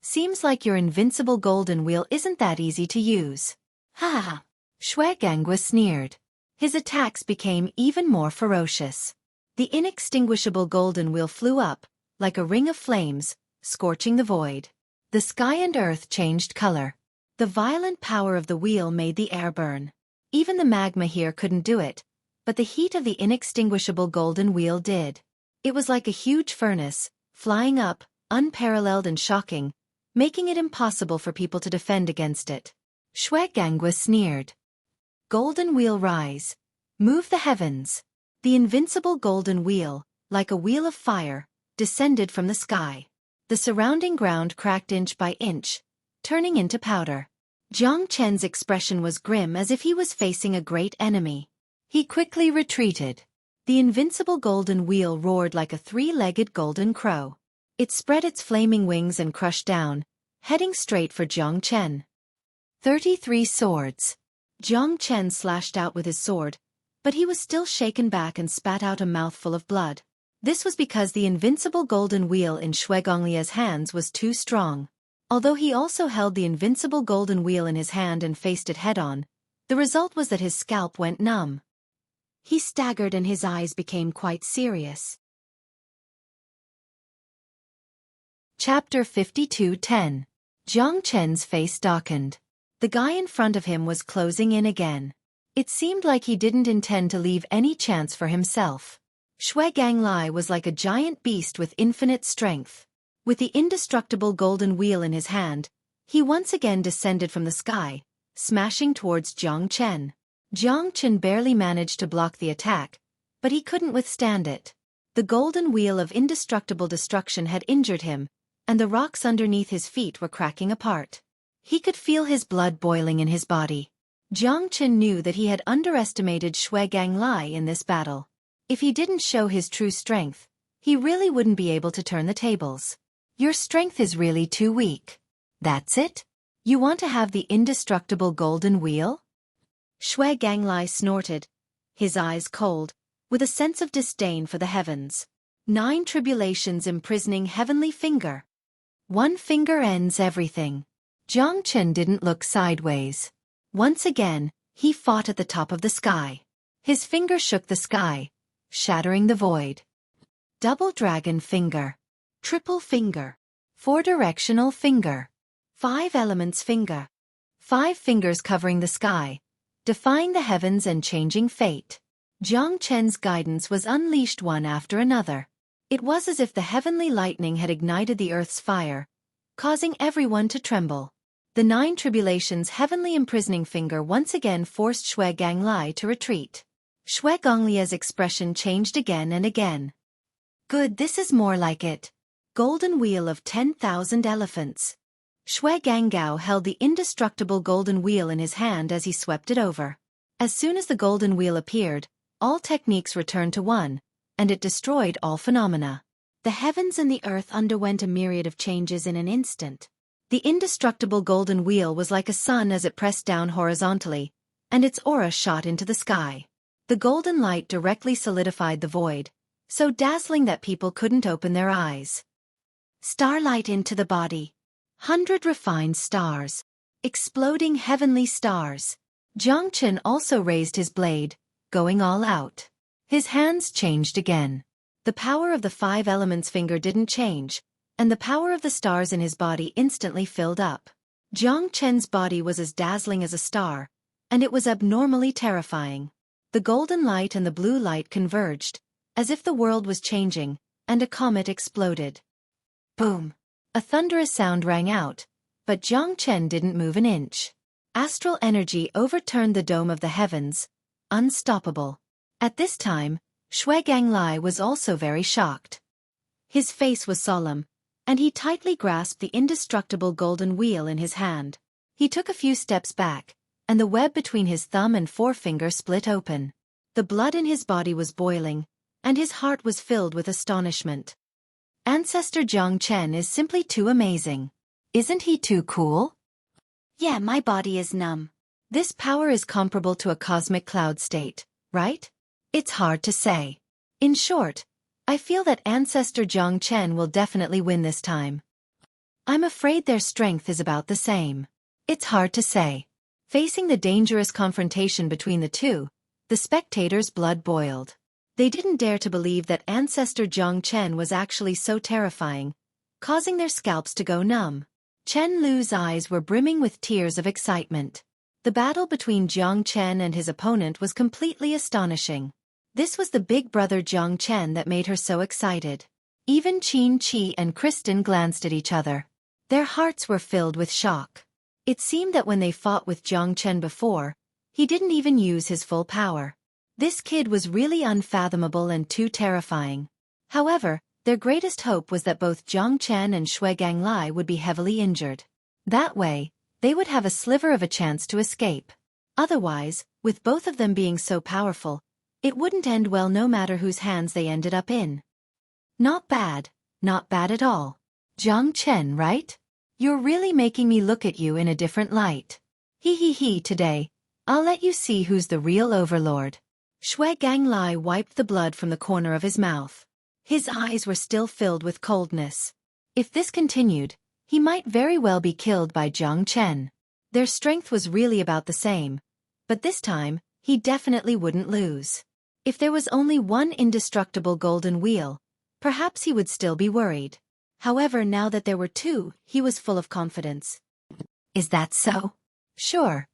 Speaker 1: Seems like your invincible golden wheel isn't that easy to use. Ha ha. Xueqi sneered. His attacks became even more ferocious. The inextinguishable golden wheel flew up, like a ring of flames, scorching the void. The sky and earth changed color. The violent power of the wheel made the air burn. Even the magma here couldn't do it, but the heat of the inextinguishable golden wheel did. It was like a huge furnace, flying up, unparalleled and shocking, making it impossible for people to defend against it. Xueqi sneered. Golden wheel rise. Move the heavens. The invincible golden wheel, like a wheel of fire, descended from the sky. The surrounding ground cracked inch by inch, turning into powder. Jiang Chen's expression was grim as if he was facing a great enemy. He quickly retreated. The invincible golden wheel roared like a three-legged golden crow. It spread its flaming wings and crushed down, heading straight for Jiang Chen. 33 swords. Jiang Chen slashed out with his sword, but he was still shaken back and spat out a mouthful of blood. This was because the invincible golden wheel in Xueqi's hands was too strong. Although he also held the invincible golden wheel in his hand and faced it head-on, the result was that his scalp went numb. He staggered and his eyes became quite serious. Chapter 52:10. Jiang Chen's face darkened. The guy in front of him was closing in again. It seemed like he didn't intend to leave any chance for himself. Xueqi was like a giant beast with infinite strength. With the indestructible golden wheel in his hand, he once again descended from the sky, smashing towards Jiang Chen. Jiang Chen barely managed to block the attack, but he couldn't withstand it. The golden wheel of indestructible destruction had injured him, and the rocks underneath his feet were cracking apart. He could feel his blood boiling in his body. Jiang Chen knew that he had underestimated Xueqi in this battle. If he didn't show his true strength, he really wouldn't be able to turn the tables. Your strength is really too weak. That's it? You want to have the indestructible golden wheel? Xueqi snorted, his eyes cold, with a sense of disdain for the heavens. 9 tribulations imprisoning heavenly finger. One finger ends everything. Jiang Chen didn't look sideways. Once again, he fought at the top of the sky. His finger shook the sky, shattering the void. Double dragon finger. Triple finger. 4-directional finger. 5 elements finger. 5 fingers covering the sky, defying the heavens and changing fate. Jiang Chen's guidance was unleashed one after another. It was as if the heavenly lightning had ignited the earth's fire, causing everyone to tremble. The 9 tribulations' heavenly imprisoning finger once again forced Xueqi to retreat. Xueqi's expression changed again and again. Good, this is more like it. Golden wheel of 10,000 elephants. Xueqi held the indestructible golden wheel in his hand as he swept it over. As soon as the golden wheel appeared, all techniques returned to one, and it destroyed all phenomena. The heavens and the earth underwent a myriad of changes in an instant. The indestructible golden wheel was like a sun as it pressed down horizontally, and its aura shot into the sky. The golden light directly solidified the void, so dazzling that people couldn't open their eyes. Starlight into the body. 100 refined stars. Exploding heavenly stars. Jiang Chen also raised his blade, going all out. His hands changed again. The power of the 5 elements finger didn't change, and the power of the stars in his body instantly filled up. Jiang Chen's body was as dazzling as a star, and it was abnormally terrifying. The golden light and the blue light converged, as if the world was changing, and a comet exploded. Boom! A thunderous sound rang out, but Jiang Chen didn't move an inch. Astral energy overturned the dome of the heavens, unstoppable. At this time, Xueqi was also very shocked. His face was solemn, and he tightly grasped the indestructible golden wheel in his hand. He took a few steps back, and the web between his thumb and forefinger split open. The blood in his body was boiling, and his heart was filled with astonishment. Ancestor Jiang Chen is simply too amazing. Isn't he too cool? Yeah, my body is numb. This power is comparable to a cosmic cloud state, right? It's hard to say. In short, I feel that Ancestor Jiang Chen will definitely win this time. I'm afraid their strength is about the same. It's hard to say. Facing the dangerous confrontation between the two, the spectators' blood boiled. They didn't dare to believe that Ancestor Jiang Chen was actually so terrifying, causing their scalps to go numb. Chen Lu's eyes were brimming with tears of excitement. The battle between Jiang Chen and his opponent was completely astonishing. This was the big brother Jiang Chen that made her so excited. Even Qin Qi and Kristen glanced at each other. Their hearts were filled with shock. It seemed that when they fought with Jiang Chen before, he didn't even use his full power. This kid was really unfathomable and too terrifying. However, their greatest hope was that both Jiang Chen and Xueqi would be heavily injured. That way, they would have a sliver of a chance to escape. Otherwise, with both of them being so powerful, it wouldn't end well no matter whose hands they ended up in. Not bad at all. Jiang Chen, right? You're really making me look at you in a different light. Today, I'll let you see who's the real overlord. Xueqi wiped the blood from the corner of his mouth. His eyes were still filled with coldness. If this continued, he might very well be killed by Jiang Chen. Their strength was really about the same, but this time, he definitely wouldn't lose. If there was only one indestructible golden wheel, perhaps he would still be worried. However, now that there were two, he was full of confidence. Is that so? Sure.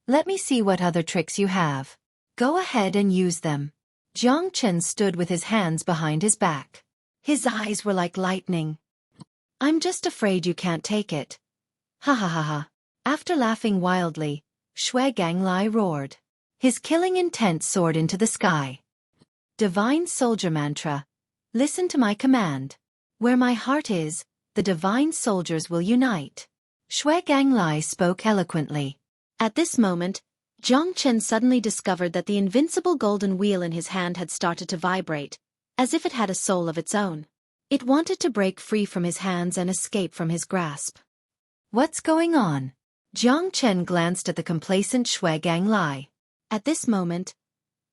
Speaker 1: Let me see what other tricks you have. Go ahead and use them. Jiang Chen stood with his hands behind his back. His eyes were like lightning. I'm just afraid you can't take it. Ha ha ha ha. After laughing wildly, Xueqi roared. His killing intent soared into the sky. Divine Soldier Mantra. Listen to my command. Where my heart is, the divine soldiers will unite. Xueqi spoke eloquently. At this moment, Jiang Chen suddenly discovered that the invincible golden wheel in his hand had started to vibrate, as if it had a soul of its own. It wanted to break free from his hands and escape from his grasp. What's going on? Jiang Chen glanced at the complacent Xueqi. At this moment,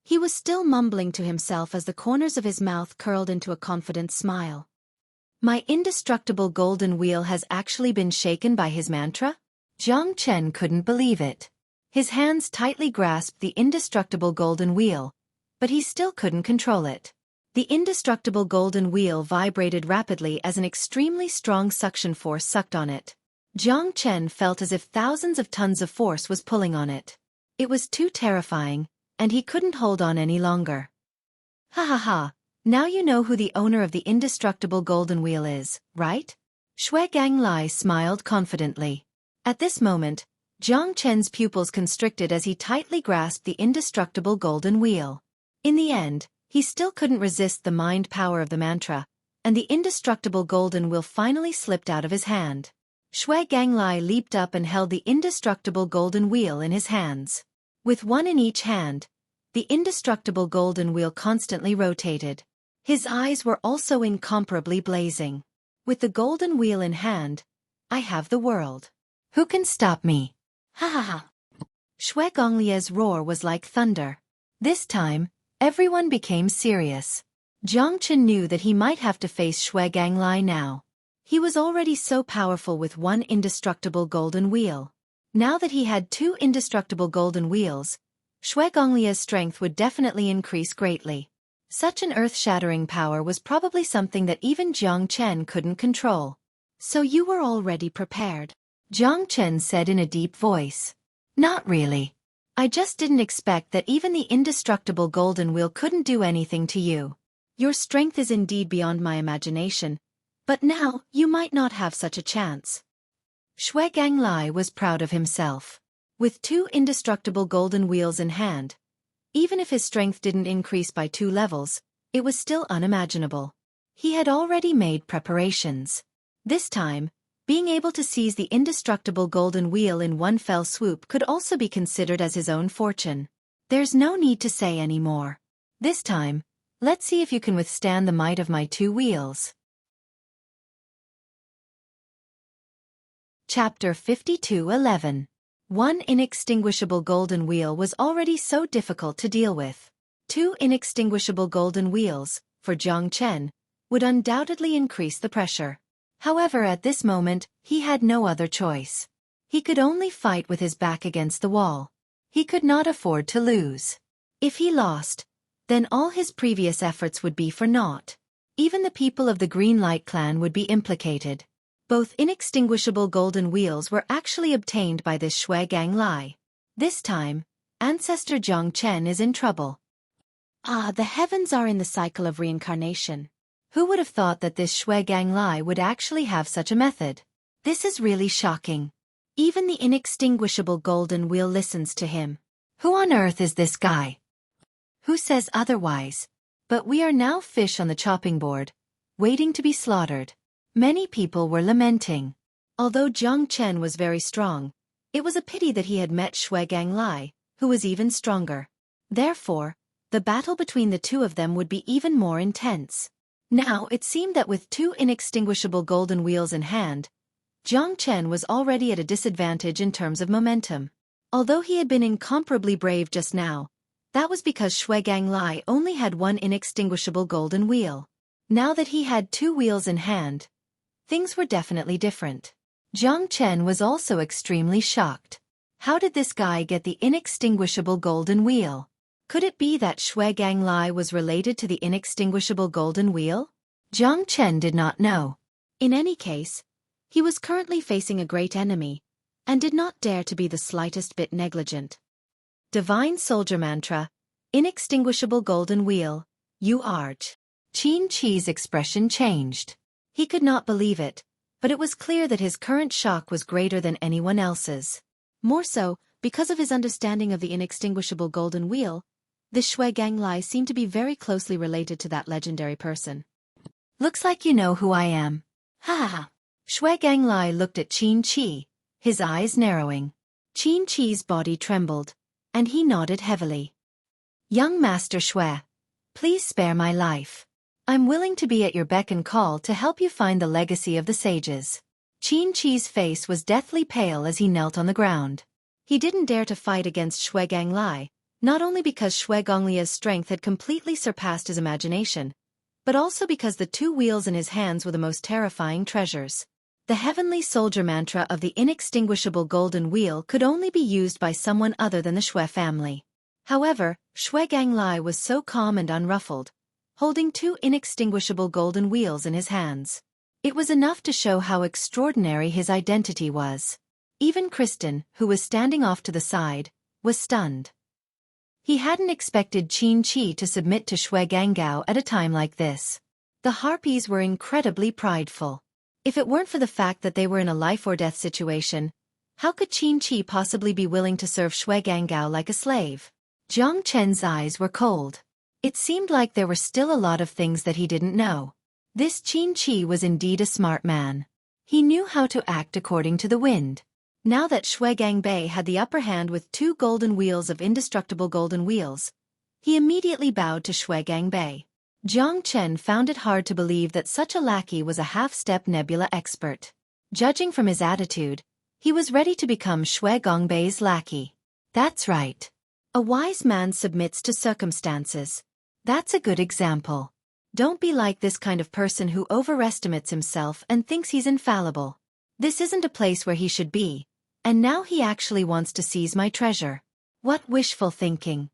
Speaker 1: he was still mumbling to himself as the corners of his mouth curled into a confident smile. My indestructible golden wheel has actually been shaken by his mantra? Jiang Chen couldn't believe it. His hands tightly grasped the indestructible golden wheel, but he still couldn't control it. The indestructible golden wheel vibrated rapidly as an extremely strong suction force sucked on it. Jiang Chen felt as if thousands of tons of force was pulling on it. It was too terrifying, and he couldn't hold on any longer. Ha ha ha, now you know who the owner of the indestructible golden wheel is, right? Xueqi smiled confidently. At this moment, Jiang Chen's pupils constricted as he tightly grasped the indestructible golden wheel. In the end, he still couldn't resist the mind power of the mantra, and the indestructible golden wheel finally slipped out of his hand. Xueqi leaped up and held the indestructible golden wheel in his hands. With one in each hand, the indestructible golden wheel constantly rotated. His eyes were also incomparably blazing. With the golden wheel in hand, I have the world. Who can stop me? Ha ha ha. Xueqi's roar was like thunder. This time, everyone became serious. Jiang Chen knew that he might have to face Xueqi now. He was already so powerful with one indestructible golden wheel. Now that he had two indestructible golden wheels, Xueqi's strength would definitely increase greatly. Such an earth-shattering power was probably something that even Jiang Chen couldn't control. So you were already prepared? Jiang Chen said in a deep voice. Not really. I just didn't expect that even the indestructible golden wheel couldn't do anything to you. Your strength is indeed beyond my imagination, but now you might not have such a chance. Xueqi was proud of himself. With two indestructible golden wheels in hand, even if his strength didn't increase by 2 levels, it was still unimaginable. He had already made preparations. This time, being able to seize the indestructible golden wheel in one fell swoop could also be considered as his own fortune. There's no need to say any more. This time, let's see if you can withstand the might of my 2 wheels. Chapter 52:11. One inextinguishable golden wheel was already so difficult to deal with. 2 inextinguishable golden wheels, for Jiang Chen, would undoubtedly increase the pressure. However, at this moment, he had no other choice. He could only fight with his back against the wall. He could not afford to lose. If he lost, then all his previous efforts would be for naught. Even the people of the Green Light clan would be implicated. Both inextinguishable golden wheels were actually obtained by this Xueqi Lai. This time, Ancestor Jiang Chen is in trouble. Ah, the heavens are in the cycle of reincarnation. Who would have thought that this Xueqi Lai would actually have such a method? This is really shocking. Even the inextinguishable golden wheel listens to him. Who on earth is this guy? Who says otherwise? But we are now fish on the chopping board, waiting to be slaughtered. Many people were lamenting. Although Jiang Chen was very strong, it was a pity that he had met Xueqi Lai, who was even stronger. Therefore, the battle between the two of them would be even more intense. Now it seemed that with two inextinguishable golden wheels in hand, Jiang Chen was already at a disadvantage in terms of momentum. Although he had been incomparably brave just now, that was because Xueqi Lai only had one inextinguishable golden wheel. Now that he had two wheels in hand, things were definitely different. Jiang Chen was also extremely shocked. How did this guy get the inextinguishable golden wheel? Could it be that Xueqi Lai was related to the inextinguishable golden wheel? Jiang Chen did not know. In any case, he was currently facing a great enemy, and did not dare to be the slightest bit negligent. Divine Soldier Mantra, Inextinguishable Golden Wheel, you art. Qin Chi's expression changed. He could not believe it, but it was clear that his current shock was greater than anyone else's. More so, because of his understanding of the inextinguishable golden wheel, the Xueqi Lai seemed to be very closely related to that legendary person. Looks like you know who I am. Ha ha ha. Xueqi Lai looked at Qin Chi, his eyes narrowing. Qin Chi's body trembled, and he nodded heavily. Young Master Xue, please spare my life. I'm willing to be at your beck and call to help you find the legacy of the sages. Qin Chi's face was deathly pale as he knelt on the ground. He didn't dare to fight against Xueqi Lai, not only because Xuegonglia's strength had completely surpassed his imagination, but also because the two wheels in his hands were the most terrifying treasures. The heavenly soldier mantra of the inextinguishable golden wheel could only be used by someone other than the Xue family. However, Xueqi Lai was so calm and unruffled, holding two inextinguishable golden wheels in his hands. It was enough to show how extraordinary his identity was. Even Kristen, who was standing off to the side, was stunned. He hadn't expected Qin Chi to submit to Xueqi Gao at a time like this. The Harpies were incredibly prideful. If it weren't for the fact that they were in a life-or-death situation, how could Qin Chi possibly be willing to serve Xueqi Gao like a slave? Jiang Chen's eyes were cold. It seemed like there were still a lot of things that he didn't know. This Qin Chi was indeed a smart man. He knew how to act according to the wind. Now that Xueqi Bei had the upper hand with two golden wheels of indestructible golden wheels, he immediately bowed to Xueqi Bei. Jiang Chen found it hard to believe that such a lackey was a half-step nebula expert. Judging from his attitude, he was ready to become Xueqi Bei's lackey. That's right. A wise man submits to circumstances. That's a good example. Don't be like this kind of person who overestimates himself and thinks he's infallible. This isn't a place where he should be, and now he actually wants to seize my treasure. What wishful thinking.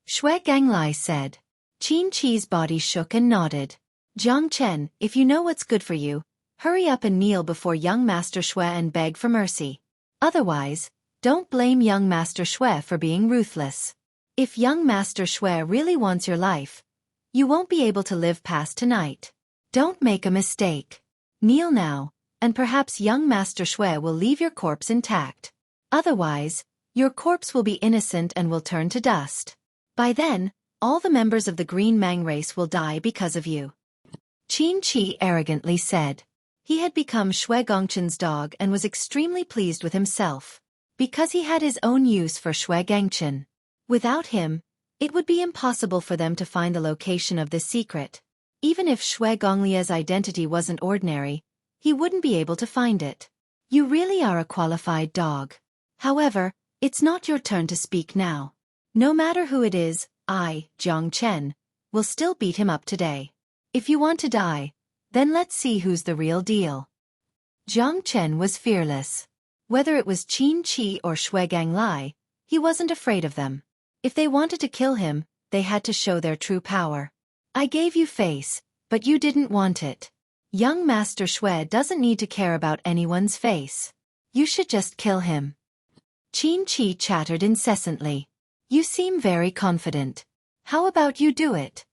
Speaker 1: Xueqi Lai said. Qin Chi's body shook and nodded. Jiang Chen, if you know what's good for you, hurry up and kneel before young Master Xue and beg for mercy. Otherwise, don't blame young Master Xue for being ruthless. If young Master Xue really wants your life, you won't be able to live past tonight. Don't make a mistake. Kneel now, and perhaps young Master Xue will leave your corpse intact. Otherwise, your corpse will be innocent and will turn to dust. By then, all the members of the Green Mang race will die because of you. Qin Chi arrogantly said. He had become Xue Gongchen's dog and was extremely pleased with himself, because he had his own use for Xue Gongchen. Without him, it would be impossible for them to find the location of this secret. Even if Xue Gonglia's identity wasn't ordinary, he wouldn't be able to find it. You really are a qualified dog. However, it's not your turn to speak now. No matter who it is, I, Jiang Chen, will still beat him up today. If you want to die, then let's see who's the real deal. Jiang Chen was fearless. Whether it was Qin Shi or Xueqi, he wasn't afraid of them. If they wanted to kill him, they had to show their true power. I gave you face, but you didn't want it. Young Master Xue doesn't need to care about anyone's face. You should just kill him. Qin Shi chattered incessantly. You seem very confident. How about you do it?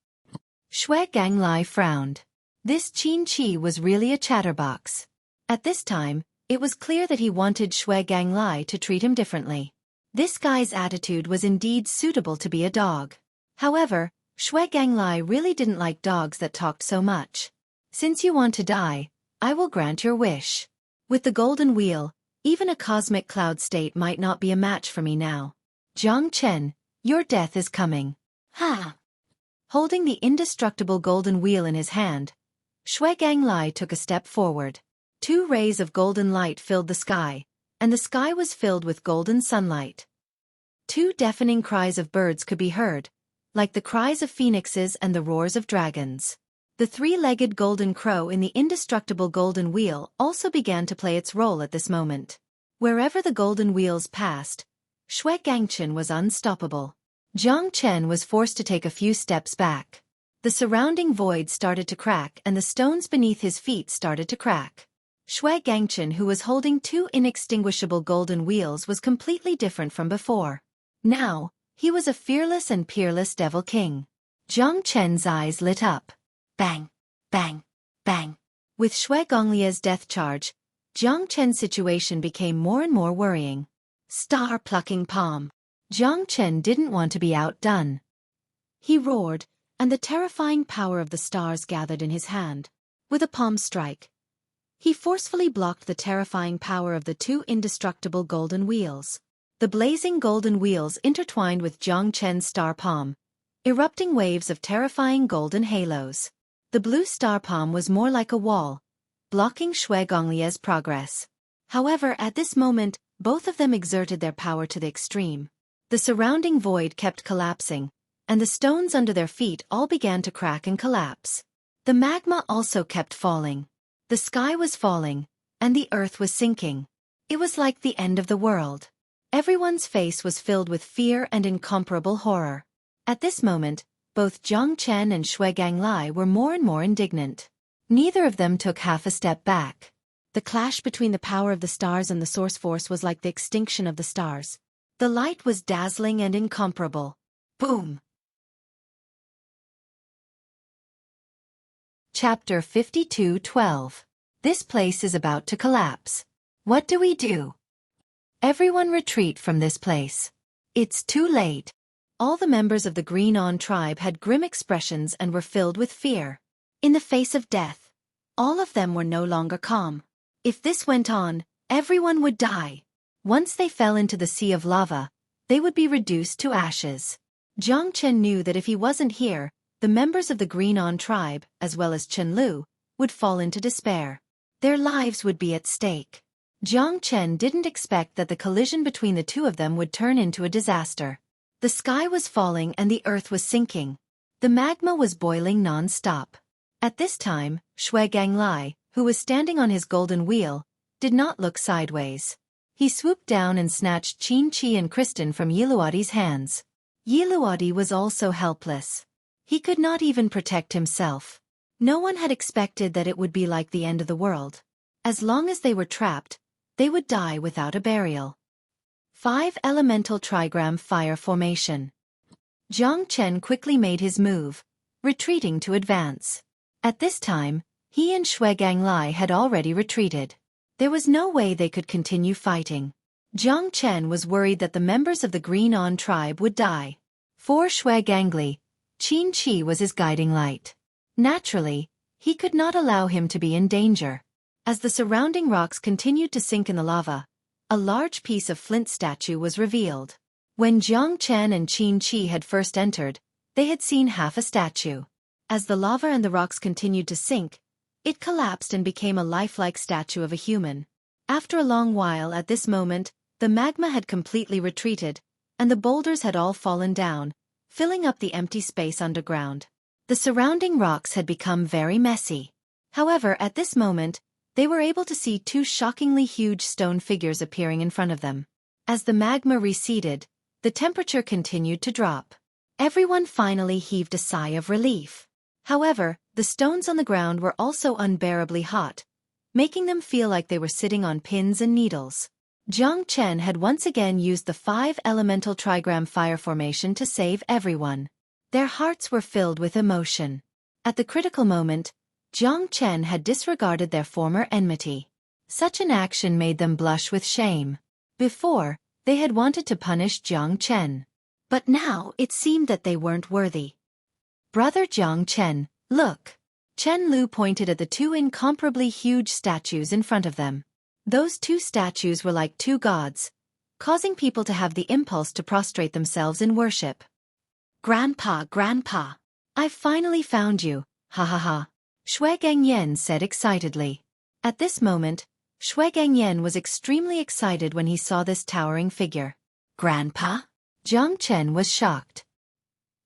Speaker 1: Xueqi frowned. This Qin Shi was really a chatterbox. At this time, it was clear that he wanted Xueqi to treat him differently. This guy's attitude was indeed suitable to be a dog. However, Xueqi really didn't like dogs that talked so much. Since you want to die, I will grant your wish. With the golden wheel, even a cosmic cloud state might not be a match for me now. Jiang Chen, your death is coming. Ha! Holding the indestructible golden wheel in his hand, Xueqi took a step forward. 2 rays of golden light filled the sky, and the sky was filled with golden sunlight. 2 deafening cries of birds could be heard, like the cries of phoenixes and the roars of dragons. The 3-legged golden crow in the indestructible golden wheel also began to play its role at this moment. Wherever the golden wheels passed, Xueqi was unstoppable. Jiang Chen was forced to take a few steps back. The surrounding void started to crack and the stones beneath his feet started to crack. Xueqi, who was holding 2 inextinguishable golden wheels, was completely different from before. Now, he was a fearless and peerless devil king. Jiang Chen's eyes lit up. Bang, bang, bang. With Xueqi's death charge, Jiang Chen's situation became more and more worrying. Star-plucking palm. Jiang Chen didn't want to be outdone. He roared, and the terrifying power of the stars gathered in his hand. With a palm strike, he forcefully blocked the terrifying power of the 2 indestructible golden wheels. The blazing golden wheels intertwined with Jiang Chen's star palm, erupting waves of terrifying golden halos. The blue star palm was more like a wall, blocking Xueqi's progress. However, at this moment, both of them exerted their power to the extreme. The surrounding void kept collapsing, and the stones under their feet all began to crack and collapse. The magma also kept falling. The sky was falling, and the earth was sinking. It was like the end of the world. Everyone's face was filled with fear and incomparable horror. At this moment, both Jiang Chen and Xueqi were more and more indignant. Neither of them took half a step back. The clash between the power of the stars and the source force was like the extinction of the stars. The light was dazzling and incomparable. Boom! Chapter 52:12. This place is about to collapse. What do we do? Everyone retreat from this place. It's too late. All the members of the Green On tribe had grim expressions and were filled with fear. In the face of death, all of them were no longer calm. If this went on, everyone would die. Once they fell into the sea of lava, they would be reduced to ashes. Jiang Chen knew that if he wasn't here, the members of the Green On tribe, as well as Chen Lu, would fall into despair. Their lives would be at stake. Jiang Chen didn't expect that the collision between the 2 of them would turn into a disaster. The sky was falling and the earth was sinking. The magma was boiling non-stop. At this time, Xueqi, who was standing on his golden wheel, did not look sideways. He swooped down and snatched Qin Shi and Kristen from Yiluadi's hands. Yiluadi was also helpless. He could not even protect himself. No one had expected that it would be like the end of the world. As long as they were trapped, they would die without a burial. 5 Elemental Trigram Fire Formation. Jiang Chen quickly made his move, retreating to advance. At this time, he and Xueqi had already retreated. There was no way they could continue fighting. Jiang Chen was worried that the members of the Green On tribe would die. For Xueqi, Qin Shi was his guiding light. Naturally, he could not allow him to be in danger. As the surrounding rocks continued to sink in the lava, a large piece of flint statue was revealed. When Jiang Chen and Qin Shi had first entered, they had seen half a statue. As the lava and the rocks continued to sink, it collapsed and became a lifelike statue of a human. After a long while at this moment, the magma had completely retreated, and the boulders had all fallen down, filling up the empty space underground. The surrounding rocks had become very messy. However, at this moment, they were able to see two shockingly huge stone figures appearing in front of them. As the magma receded, the temperature continued to drop. Everyone finally heaved a sigh of relief. However, the stones on the ground were also unbearably hot, making them feel like they were sitting on pins and needles. Jiang Chen had once again used the 5-elemental trigram fire formation to save everyone. Their hearts were filled with emotion. At the critical moment, Jiang Chen had disregarded their former enmity. Such an action made them blush with shame. Before, they had wanted to punish Jiang Chen. But now it seemed that they weren't worthy. Brother Jiang Chen, look. Chen Lu pointed at the two incomparably huge statues in front of them. Those two statues were like two gods, causing people to have the impulse to prostrate themselves in worship. Grandpa, Grandpa, I've finally found you, ha ha ha, Xueqi said excitedly. At this moment, Xueqi was extremely excited when he saw this towering figure. Grandpa? Jiang Chen was shocked.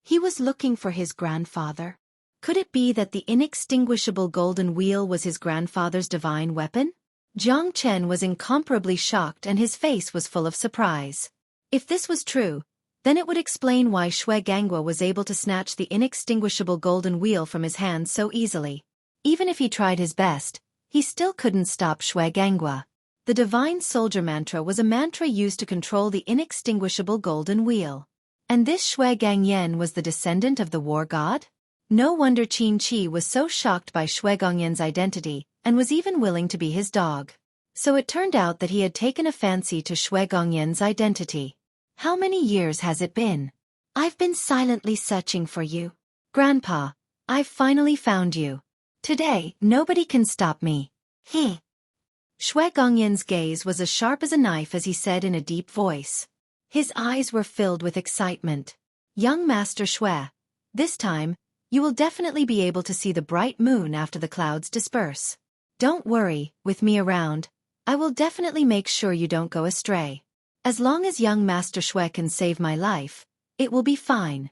Speaker 1: He was looking for his grandfather. Could it be that the inextinguishable golden wheel was his grandfather's divine weapon? Jiang Chen was incomparably shocked and his face was full of surprise. If this was true, then it would explain why Xueqi was able to snatch the inextinguishable golden wheel from his hands so easily. Even if he tried his best, he still couldn't stop Xueqi. The divine soldier mantra was a mantra used to control the inextinguishable golden wheel. And this Xueqi was the descendant of the war god? No wonder Xueqi was so shocked by Xueqing's identity and was even willing to be his dog. So it turned out that he had taken a fancy to Xueqing's identity. How many years has it been? I've been silently searching for you. Grandpa, I've finally found you. Today, nobody can stop me. He. Xueqing's gaze was as sharp as a knife as he said in a deep voice. His eyes were filled with excitement. Young Master Xue, this time, you will definitely be able to see the bright moon after the clouds disperse. Don't worry, with me around, I will definitely make sure you don't go astray. As long as young Master Xue can save my life, it will be fine.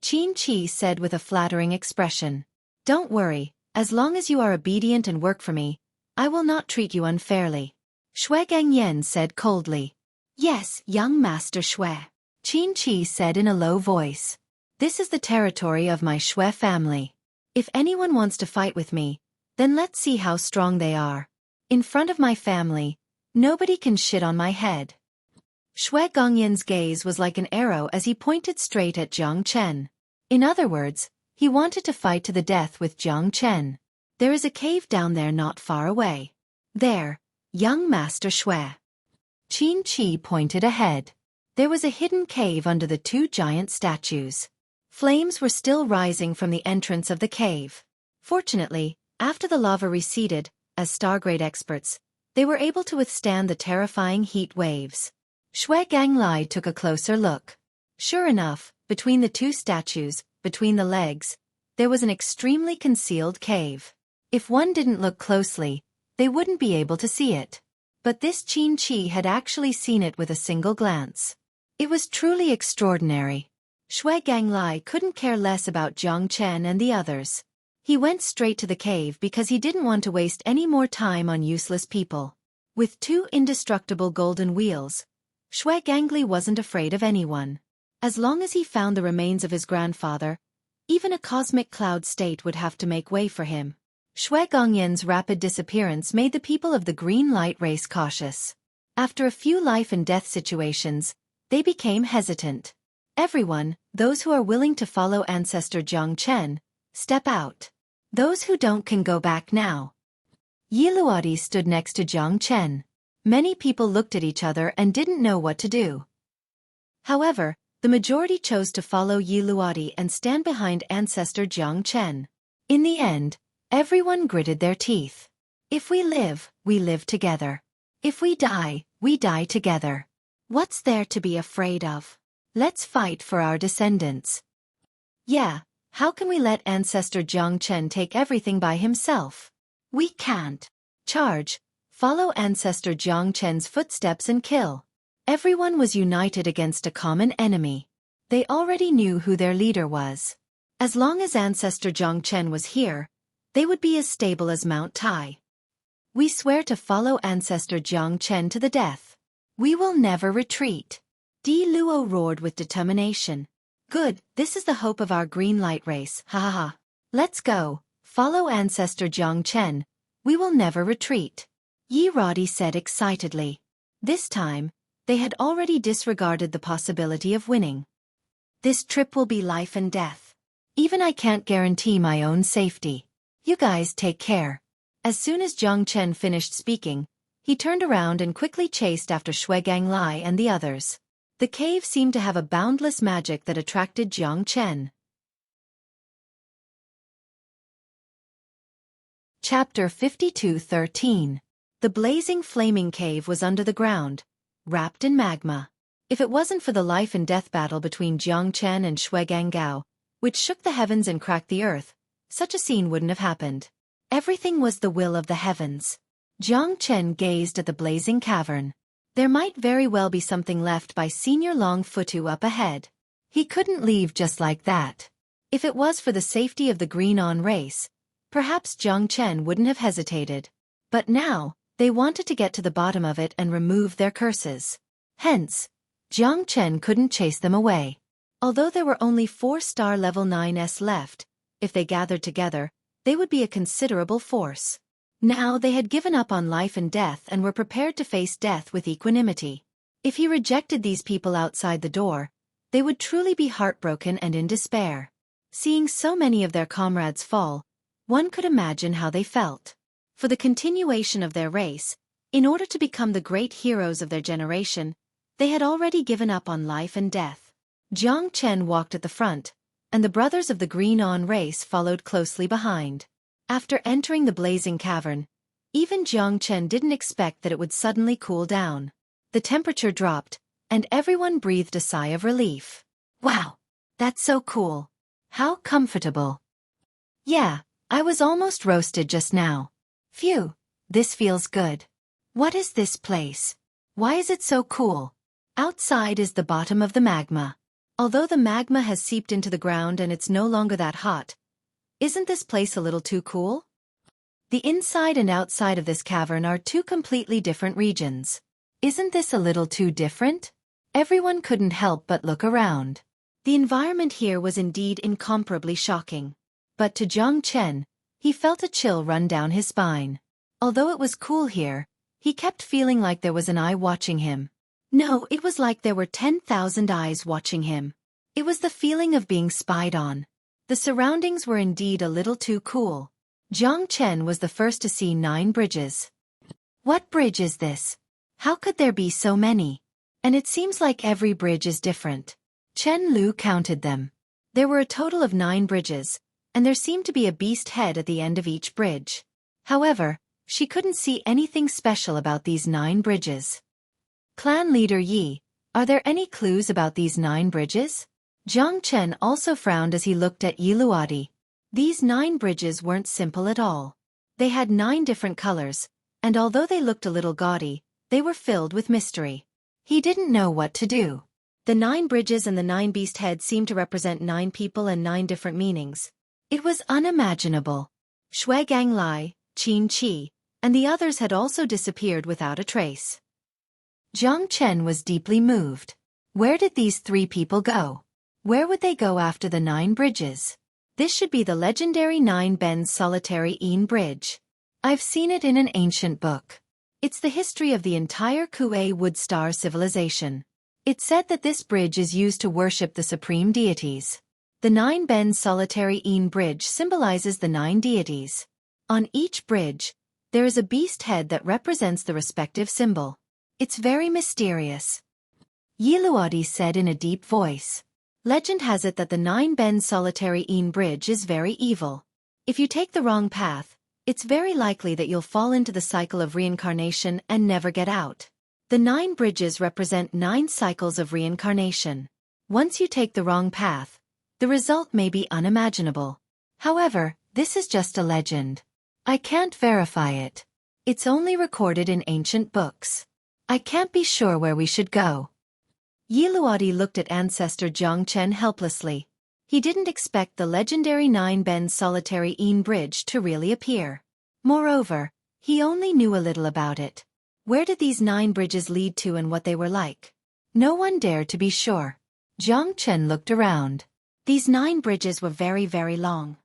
Speaker 1: Xueqi said with a flattering expression. Don't worry, as long as you are obedient and work for me, I will not treat you unfairly. Xueqi said coldly. Yes, young Master Xue. Xueqi said in a low voice. This is the territory of my Xue family. If anyone wants to fight with me, then let's see how strong they are. In front of my family, nobody can shit on my head. Xueqing's gaze was like an arrow as he pointed straight at Jiang Chen. In other words, he wanted to fight to the death with Jiang Chen. There is a cave down there not far away. There, young Master Xue. Xueqi pointed ahead. There was a hidden cave under the two giant statues. Flames were still rising from the entrance of the cave. Fortunately, after the lava receded, as Stargrade experts, they were able to withstand the terrifying heat waves. Xueqi took a closer look. Sure enough, between the two statues, between the legs, there was an extremely concealed cave. If one didn't look closely, they wouldn't be able to see it. But this Xueqi had actually seen it with a single glance. It was truly extraordinary. Xueqi couldn't care less about Jiang Chen and the others. He went straight to the cave because he didn't want to waste any more time on useless people. With two indestructible golden wheels, Xueqi wasn't afraid of anyone. As long as he found the remains of his grandfather, even a cosmic cloud state would have to make way for him. Xueqing's rapid disappearance made the people of the green light race cautious. After a few life-and-death situations, they became hesitant. Everyone, those who are willing to follow ancestor Jiang Chen, step out. Those who don't can go back now. Yiluadi stood next to Jiang Chen. Many people looked at each other and didn't know what to do. However, the majority chose to follow Yiluadi and stand behind ancestor Jiang Chen. In the end, everyone gritted their teeth. If we live together. If we die together. What's there to be afraid of? Let's fight for our descendants. Yeah, how can we let ancestor Jiang Chen take everything by himself? We can't. Charge, follow ancestor Jiang Chen's footsteps and kill. Everyone was united against a common enemy. They already knew who their leader was. As long as Ancestor Zhongchen was here, they would be as stable as Mount Tai. We swear to follow Ancestor Zhongchen to the death. We will never retreat. Di Luo roared with determination. Good, this is the hope of our green light race, ha ha ha. Let's go, follow Ancestor Zhongchen. We will never retreat. Yi Rodi said excitedly. This time, they had already disregarded the possibility of winning. This trip will be life and death. Even I can't guarantee my own safety. You guys take care. As soon as Zhongchen finished speaking, he turned around and quickly chased after Xueqi and the others. The cave seemed to have a boundless magic that attracted Zhongchen. Chapter 52:13. The blazing flaming cave was under the ground, wrapped in magma. If it wasn't for the life and death battle between Zhongchen and Xueqi, which shook the heavens and cracked the earth, such a scene wouldn't have happened. Everything was the will of the heavens. Zhongchen gazed at the blazing cavern. There might very well be something left by Senior Longfutu up ahead. He couldn't leave just like that. If it was for the safety of the Green-On race, perhaps Zhongchen wouldn't have hesitated. But now, they wanted to get to the bottom of it and remove their curses. Hence, Zhongchen couldn't chase them away. Although there were only 4-star level 9s left, if they gathered together, they would be a considerable force. Now they had given up on life and death and were prepared to face death with equanimity. If he rejected these people outside the door, they would truly be heartbroken and in despair. Seeing so many of their comrades fall, one could imagine how they felt. For the continuation of their race, in order to become the great heroes of their generation, they had already given up on life and death. Zhongchen walked at the front, and the brothers of the Green-On race followed closely behind. After entering the blazing cavern, even Zhongchen didn't expect that it would suddenly cool down. The temperature dropped, and everyone breathed a sigh of relief. Wow, that's so cool. How comfortable. Yeah, I was almost roasted just now. Phew, this feels good. What is this place? Why is it so cool? Outside is the bottom of the magma. Although the magma has seeped into the ground and it's no longer that hot, isn't this place a little too cool? The inside and outside of this cavern are two completely different regions. Isn't this a little too different? Everyone couldn't help but look around. The environment here was indeed incomparably shocking. But to Zhongchen, he felt a chill run down his spine. Although it was cool here, he kept feeling like there was an eye watching him. No, it was like there were 10,000 eyes watching him. It was the feeling of being spied on. The surroundings were indeed a little too cool. Zhongchen was the first to see 9 bridges. What bridge is this? How could there be so many? And it seems like every bridge is different. Chen Lu counted them. There were a total of 9 bridges, and there seemed to be a beast head at the end of each bridge. However, she couldn't see anything special about these 9 bridges. Clan leader Yi, are there any clues about these 9 bridges? Zhongchen also frowned as he looked at Yi Luodi. These 9 bridges weren't simple at all. They had 9 different colors, and although they looked a little gaudy, they were filled with mystery. He didn't know what to do. The 9 bridges and the 9 beast heads seemed to represent 9 people and 9 different meanings. It was unimaginable. Xueqi, Qin Qi, and the others had also disappeared without a trace. Zhongchen was deeply moved. Where did these 3 people go? Where would they go after the 9 bridges? This should be the legendary 9 bends solitary Een Bridge. I've seen it in an ancient book. It's the history of the entire Xueqi Wood Star civilization. It's said that this bridge is used to worship the supreme deities. The 9 bends solitary Een Bridge symbolizes the 9 deities. On each bridge, there is a beast head that represents the respective symbol. It's very mysterious. Yi Luodi said in a deep voice. Legend has it that the 9 bends solitary Een Bridge is very evil. If you take the wrong path, it's very likely that you'll fall into the cycle of reincarnation and never get out. The 9 bridges represent 9 cycles of reincarnation. Once you take the wrong path, the result may be unimaginable. However, this is just a legend. I can't verify it. It's only recorded in ancient books. I can't be sure where we should go. Yi Luodi looked at Ancestor Zhongchen helplessly. He didn't expect the legendary 9-bend solitary bridge to really appear. Moreover, he only knew a little about it. Where did these 9 bridges lead to and what they were like? No one dared to be sure. Jiang Chen looked around. These 9 bridges were very, very long.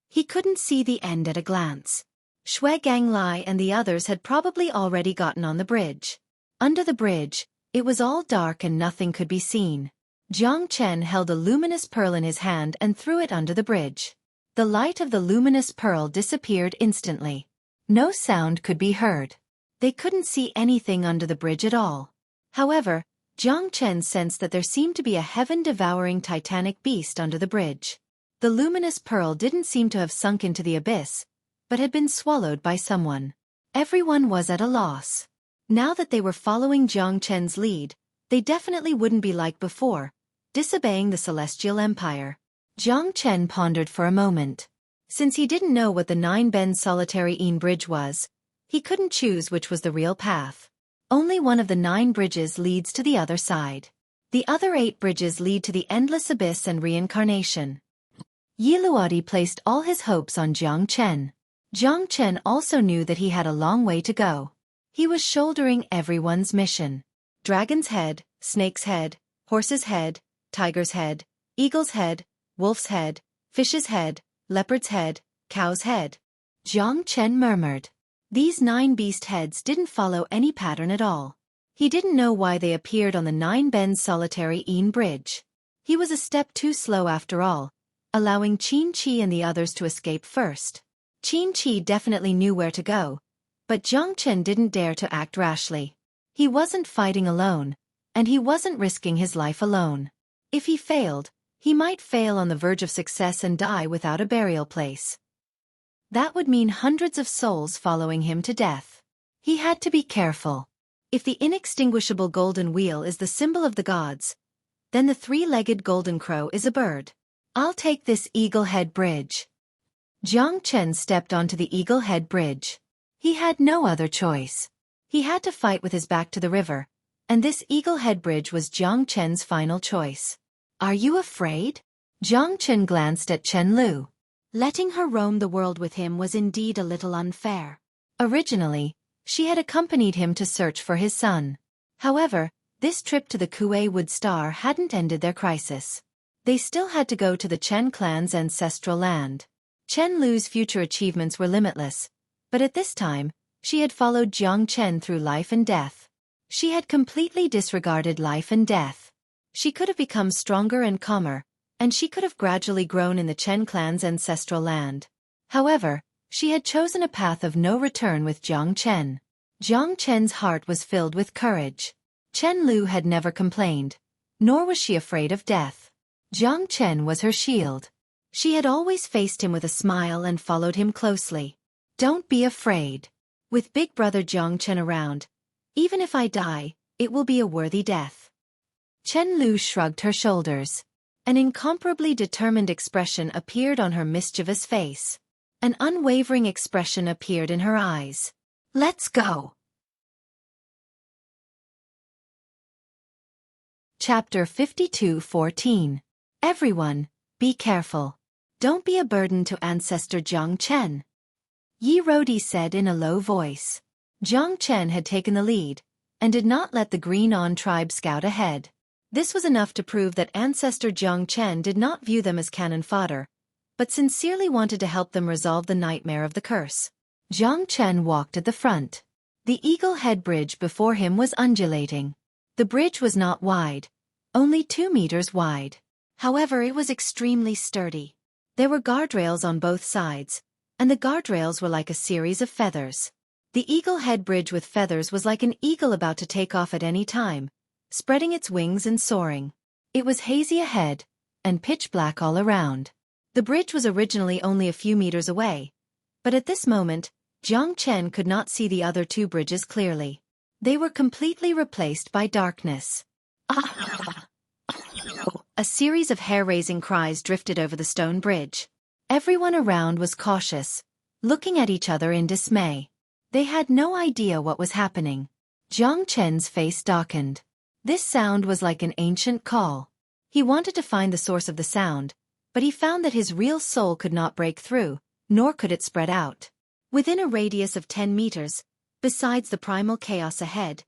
Speaker 1: He couldn't see the end at a glance. Xueqi and the others had probably already gotten on the bridge. Under the bridge, it was all dark and nothing could be seen. Jiang Chen held a luminous pearl in his hand and threw it under the bridge. The light of the luminous pearl disappeared instantly. No sound could be heard. They couldn't see anything under the bridge at all. However, Jiang Chen sensed that there seemed to be a heaven-devouring titanic beast under the bridge. The luminous pearl didn't seem to have sunk into the abyss, but had been swallowed by someone. Everyone was at a loss. Now that they were following Jiang Chen's lead, they definitely wouldn't be like before, disobeying the Celestial Empire. Jiang Chen pondered for a moment. Since he didn't know what the 9-bend solitary bridge was, he couldn't choose which was the real path. Only one of the 9 bridges leads to the other side. The other 8 bridges lead to the endless abyss and reincarnation. Yi Luodi placed all his hopes on Jiang Chen. Jiang Chen also knew that he had a long way to go. He was shouldering everyone's mission. Dragon's head, snake's head, horse's head, tiger's head, eagle's head, wolf's head, fish's head, leopard's head, cow's head. Jiang Chen murmured. These 9 beast heads didn't follow any pattern at all. He didn't know why they appeared on the 9-bend solitary bridge. He was a step too slow after all, allowing Xueqi and the others to escape first. Xueqi definitely knew where to go, but Jiang Chen didn't dare to act rashly. He wasn't fighting alone, and he wasn't risking his life alone. If he failed, he might fail on the verge of success and die without a burial place. That would mean hundreds of souls following him to death. He had to be careful. If the inextinguishable golden wheel is the symbol of the gods, then the 3-legged golden crow is a bird. I'll take this eagle head bridge. Jiang Chen stepped onto the eagle head bridge. He had no other choice. He had to fight with his back to the river, and this eagle head bridge was Jiang Chen's final choice. Are you afraid? Jiang Chen glanced at Chen Lu. Letting her roam the world with him was indeed a little unfair. Originally, she had accompanied him to search for his son. However, this trip to the Kuei Wood Star hadn't ended their crisis. They still had to go to the Chen clan's ancestral land. Chen Lu's future achievements were limitless, but at this time, she had followed Jiang Chen through life and death. She had completely disregarded life and death. She could have become stronger and calmer, and she could have gradually grown in the Chen clan's ancestral land. However, she had chosen a path of no return with Jiang Chen. Jiang Chen's heart was filled with courage. Chen Lu had never complained, nor was she afraid of death. Jiang Chen was her shield. She had always faced him with a smile and followed him closely. Don't be afraid. With big brother Jiang Chen around, even if I die, it will be a worthy death. Chen Lu shrugged her shoulders. An incomparably determined expression appeared on her mischievous face. An unwavering expression appeared in her eyes. Let's go. Chapter 52:14. Everyone, be careful. Don't be a burden to Ancestor Jiang Chen. Yi Rodi said in a low voice. Jiang Chen had taken the lead, and did not let the Green On tribe scout ahead. This was enough to prove that Ancestor Jiang Chen did not view them as cannon fodder, but sincerely wanted to help them resolve the nightmare of the curse. Jiang Chen walked at the front. The eagle head bridge before him was undulating. The bridge was not wide, only 2 meters wide. However, it was extremely sturdy. There were guardrails on both sides, and the guardrails were like a series of feathers. The eagle head bridge with feathers was like an eagle about to take off at any time, spreading its wings and soaring. It was hazy ahead, and pitch black all around. The bridge was originally only a few meters away, but at this moment, Jiang Chen could not see the other 2 bridges clearly. They were completely replaced by darkness. A series of hair-raising cries drifted over the stone bridge. Everyone around was cautious, looking at each other in dismay. They had no idea what was happening. Jiang Chen's face darkened. This sound was like an ancient call. He wanted to find the source of the sound, but he found that his real soul could not break through, nor could it spread out. Within a radius of 10 meters, besides the primal chaos ahead,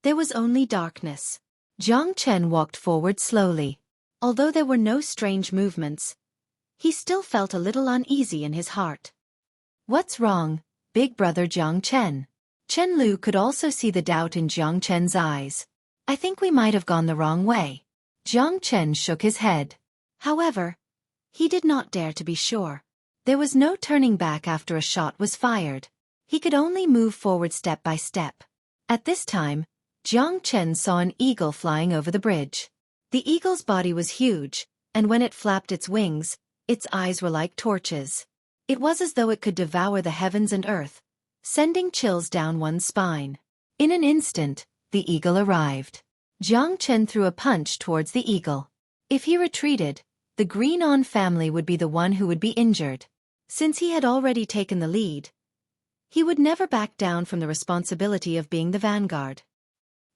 Speaker 1: there was only darkness. Jiang Chen walked forward slowly. Although there were no strange movements, he still felt a little uneasy in his heart. "What's wrong, big brother Jiang Chen?" Chen Lu could also see the doubt in Jiang Chen's eyes. "I think we might have gone the wrong way." Jiang Chen shook his head. However, he did not dare to be sure. There was no turning back after a shot was fired. He could only move forward step by step. At this time, Jiang Chen saw an eagle flying over the bridge. The eagle's body was huge, and when it flapped its wings, its eyes were like torches. It was as though it could devour the heavens and earth, sending chills down one's spine. In an instant, the eagle arrived. Jiang Chen threw a punch towards the eagle. If he retreated, the Green-On family would be the one who would be injured. Since he had already taken the lead, he would never back down from the responsibility of being the vanguard.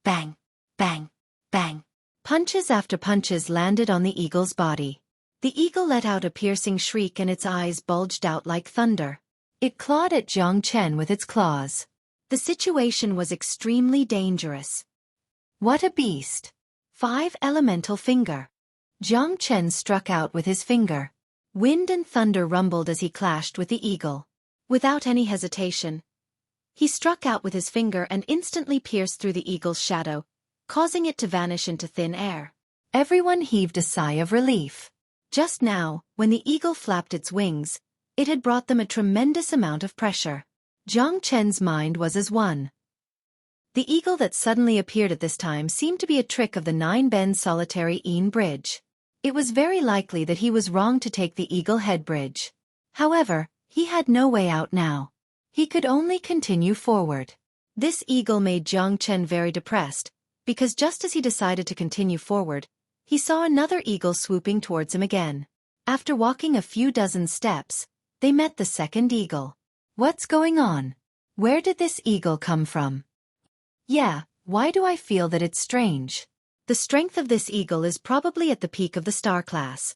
Speaker 1: Bang! Bang! Bang! Punches after punches landed on the eagle's body. The eagle let out a piercing shriek and its eyes bulged out like thunder. It clawed at Jiang Chen with its claws. The situation was extremely dangerous. What a beast! 5 elemental finger. Jiang Chen struck out with his finger. Wind and thunder rumbled as he clashed with the eagle. Without any hesitation, he struck out with his finger and instantly pierced through the eagle's shadow, causing it to vanish into thin air. Everyone heaved a sigh of relief. Just now, when the eagle flapped its wings, it had brought them a tremendous amount of pressure. Jiang Chen's mind was as one. The eagle that suddenly appeared at this time seemed to be a trick of the 9-bend solitary Een bridge. It was very likely that he was wrong to take the Eagle Head Bridge. However, he had no way out now. He could only continue forward. This eagle made Jiang Chen very depressed, because just as he decided to continue forward, he saw another eagle swooping towards him again. After walking a few dozen steps, they met the second eagle. What's going on? Where did this eagle come from? Yeah, why do I feel that it's strange? The strength of this eagle is probably at the peak of the star class.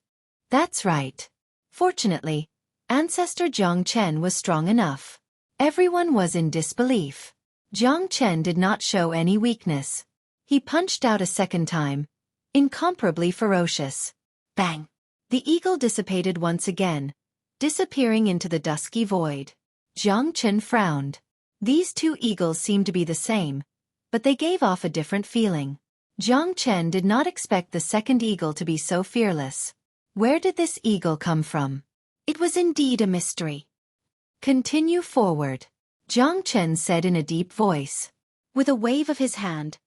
Speaker 1: That's right. Fortunately, Ancestor Jiang Chen was strong enough. Everyone was in disbelief. Jiang Chen did not show any weakness. He punched out a second time, incomparably ferocious. Bang! The eagle dissipated once again, disappearing into the dusky void. Jiang Chen frowned. These two eagles seemed to be the same, but they gave off a different feeling. Jiang Chen did not expect the second eagle to be so fearless. Where did this eagle come from? It was indeed a mystery. Continue forward, Jiang Chen said in a deep voice. With a wave of his hand,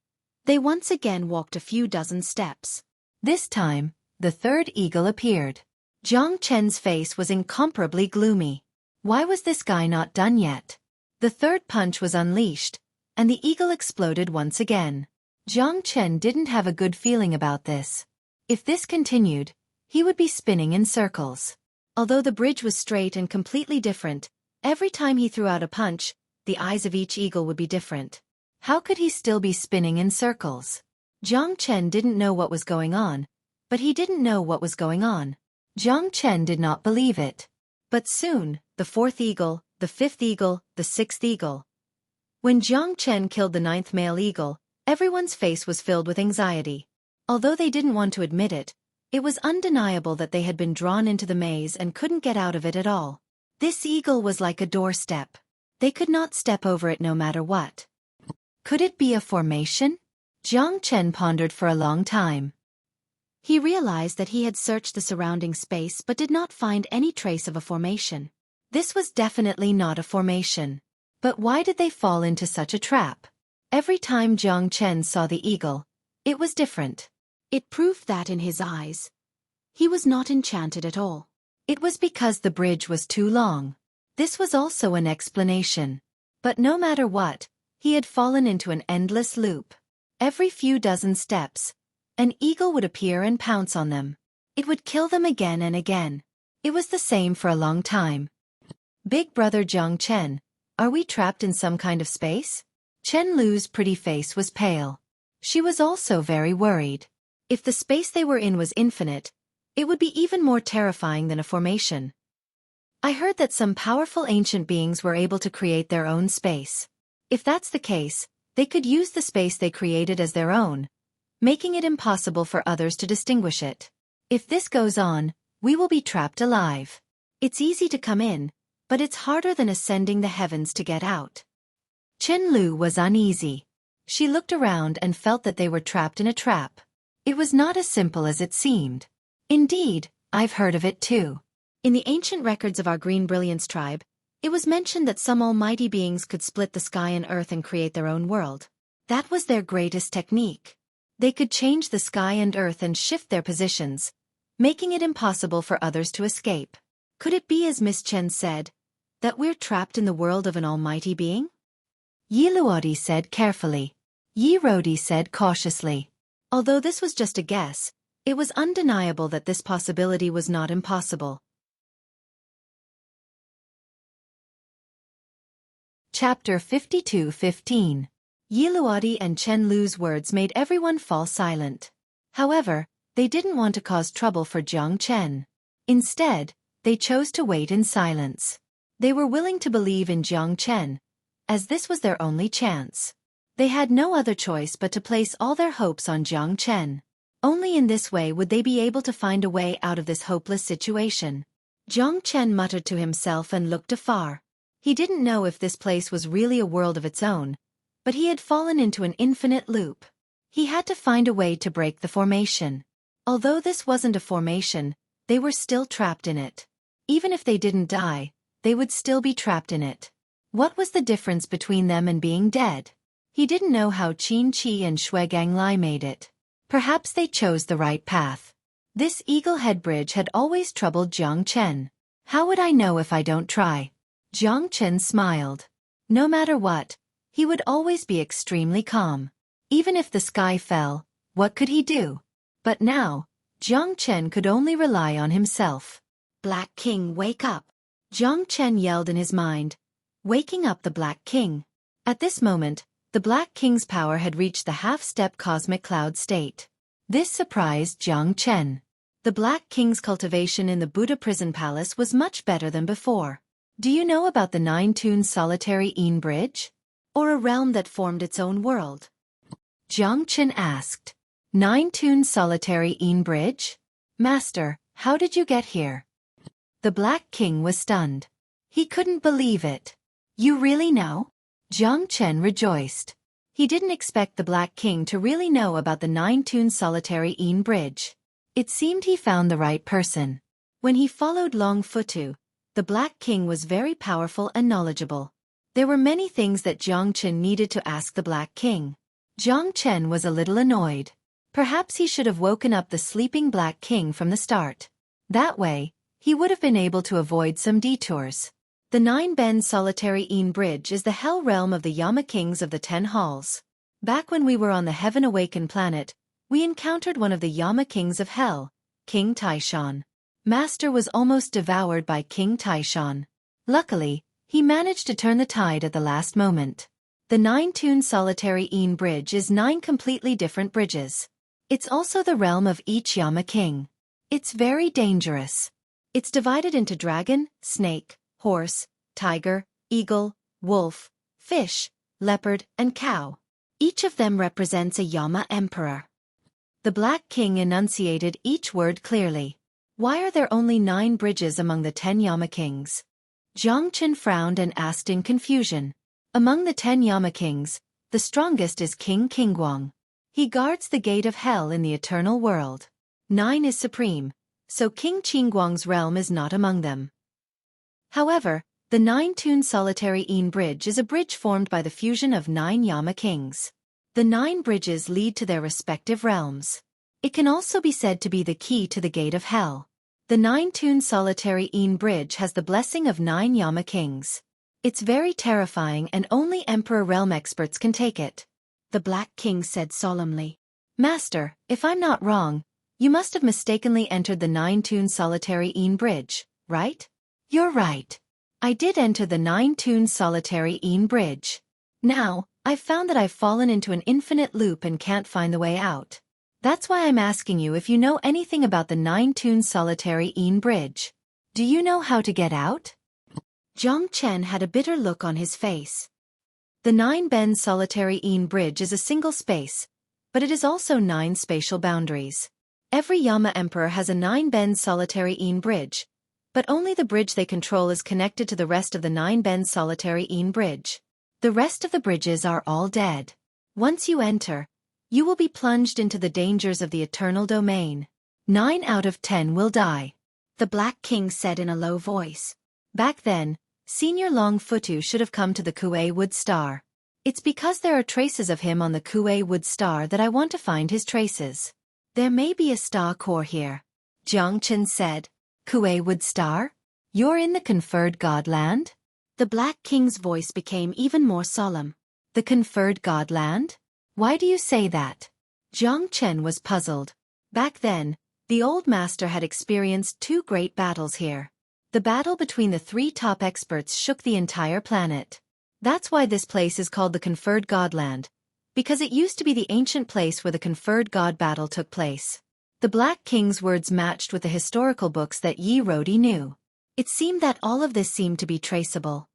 Speaker 1: they once again walked a few dozen steps. This time, the third eagle appeared. Jiang Chen's face was incomparably gloomy. Why was this guy not done yet? The third punch was unleashed, and the eagle exploded once again. Jiang Chen didn't have a good feeling about this. If this continued, he would be spinning in circles. Although the bridge was straight and completely different, every time he threw out a punch, the eyes of each eagle would be different. How could he still be spinning in circles? Jiang Chen didn't know what was going on, but he didn't know what was going on. Jiang Chen did not believe it. But soon, the fourth eagle, the fifth eagle, the sixth eagle. When Jiang Chen killed the 9th male eagle, everyone's face was filled with anxiety. Although they didn't want to admit it, it was undeniable that they had been drawn into the maze and couldn't get out of it at all. This eagle was like a doorstep. They could not step over it no matter what. Could it be a formation? Jiang Chen pondered for a long time. He realized that he had searched the surrounding space but did not find any trace of a formation. This was definitely not a formation. But why did they fall into such a trap? Every time Jiang Chen saw the eagle, it was different. It proved that in his eyes, he was not enchanted at all. It was because the bridge was too long. This was also an explanation. But no matter what, he had fallen into an endless loop. Every few dozen steps, an eagle would appear and pounce on them. It would kill them again and again. It was the same for a long time. Big brother Jiang Chen, are we trapped in some kind of space? Chen Lu's pretty face was pale. She was also very worried. If the space they were in was infinite, It would be even more terrifying than a formation. I heard that some powerful ancient beings were able to create their own space. If that's the case, they could use the space they created as their own, making it impossible for others to distinguish it. If this goes on, we will be trapped alive. It's easy to come in, but it's harder than ascending the heavens to get out. Chen Lu was uneasy. She looked around and felt that they were trapped in a trap. It was not as simple as it seemed. Indeed, I've heard of it too. In the ancient records of our Green Brilliance tribe, it was mentioned that some almighty beings could split the sky and earth and create their own world. That was their greatest technique. They could change the sky and earth and shift their positions, making it impossible for others to escape. Could it be, as Miss Chen said, that we're trapped in the world of an almighty being? Yi Luodi said carefully. Yi Rodi said cautiously. Although this was just a guess, it was undeniable that this possibility was not impossible. Chapter 52:15. Yi Luodi and Chen Lu's words made everyone fall silent. However, they didn't want to cause trouble for Jiang Chen. Instead, they chose to wait in silence. They were willing to believe in Jiang Chen, as this was their only chance. They had no other choice but to place all their hopes on Jiang Chen. Only in this way would they be able to find a way out of this hopeless situation. Jiang Chen muttered to himself and looked afar. He didn't know if this place was really a world of its own, but he had fallen into an infinite loop. He had to find a way to break the formation. Although this wasn't a formation, they were still trapped in it. Even if they didn't die, they would still be trapped in it. What was the difference between them and being dead? He didn't know how Qin Qi and Xueqi made it. Perhaps they chose the right path. This eagle head bridge had always troubled Jiang Chen. How would I know if I don't try? Jiang Chen smiled. No matter what, he would always be extremely calm. Even if the sky fell, what could he do? But now, Jiang Chen could only rely on himself. Black King, wake up! Jiang Chen yelled in his mind, waking up the Black King. At this moment, the Black King's power had reached the half-step cosmic cloud state. This surprised Jiang Chen. The Black King's cultivation in the Buddha prison palace was much better than before. Do you know about the 9-tune solitary Een bridge? Or a realm that formed its own world? Jiang Chen asked. 9-tune solitary Een bridge? Master, how did you get here? The Black King was stunned. He couldn't believe it. You really know? Jiang Chen rejoiced. He didn't expect the Black King to really know about the 9-tune solitary Een bridge. It seemed he found the right person. When he followed Long Futu, the Black King was very powerful and knowledgeable. There were many things that Jiang Chen needed to ask the Black King. Jiang Chen was a little annoyed. Perhaps he should have woken up the sleeping Black King from the start. That way, he would have been able to avoid some detours. The 9-bend solitary Een bridge is the hell realm of the Yama Kings of the 10 halls. Back when we were on the Heaven Awakened planet, we encountered one of the Yama Kings of Hell, King Taishan. Master was almost devoured by King Taishan. Luckily, he managed to turn the tide at the last moment. The 9-tune solitary Een bridge is 9 completely different bridges. It's also the realm of each Yama King. It's very dangerous. It's divided into dragon, snake, horse, tiger, eagle, wolf, fish, leopard, and cow. Each of them represents a Yama emperor. The Black King enunciated each word clearly. Why are there only 9 bridges among the 10 Yama Kings? Jiang Chen frowned and asked in confusion. Among the 10 Yama Kings, the strongest is King Qingguang. He guards the gate of hell in the eternal world. 9 is supreme, so King Qingguang's realm is not among them. However, the 9-tune solitary Een bridge is a bridge formed by the fusion of 9 Yama Kings. The 9 bridges lead to their respective realms. It can also be said to be the key to the gate of hell. The 9-tune solitary Een bridge has the blessing of 9 Yama Kings. It's very terrifying and only Emperor realm experts can take it. The Black King said solemnly. Master, if I'm not wrong, you must have mistakenly entered the 9-tune solitary Een bridge, right? You're right. I did enter the 9-tune solitary Een bridge. Now, I've found that I've fallen into an infinite loop and can't find the way out. That's why I'm asking you if you know anything about the 9-tune solitary bridge. Do you know how to get out? Jiang Chen had a bitter look on his face. The 9-bend solitary bridge is a single space, but it is also 9 spatial boundaries. Every Yama emperor has a 9-bend solitary bridge, but only the bridge they control is connected to the rest of the 9-bend solitary bridge. The rest of the bridges are all dead. Once you enter, you will be plunged into the dangers of the eternal domain. 9 out of 10 will die. The Black King said in a low voice. Back then, Senior Longfutu should have come to the Kuei Wood Star. It's because there are traces of him on the Kuei Wood Star that I want to find his traces. There may be a star core here, Jiang Chen said. Kuei Wood Star? You're in the conferred Godland? The Black King's voice became even more solemn. The conferred Godland? Why do you say that? Jiang Chen was puzzled. Back then, the old master had experienced 2 great battles here. The battle between the 3 top experts shook the entire planet. That's why this place is called the Conferred Godland, because it used to be the ancient place where the Conferred God battle took place. The Black King's words matched with the historical books that Yi Rodi knew. It seemed that all of this seemed to be traceable.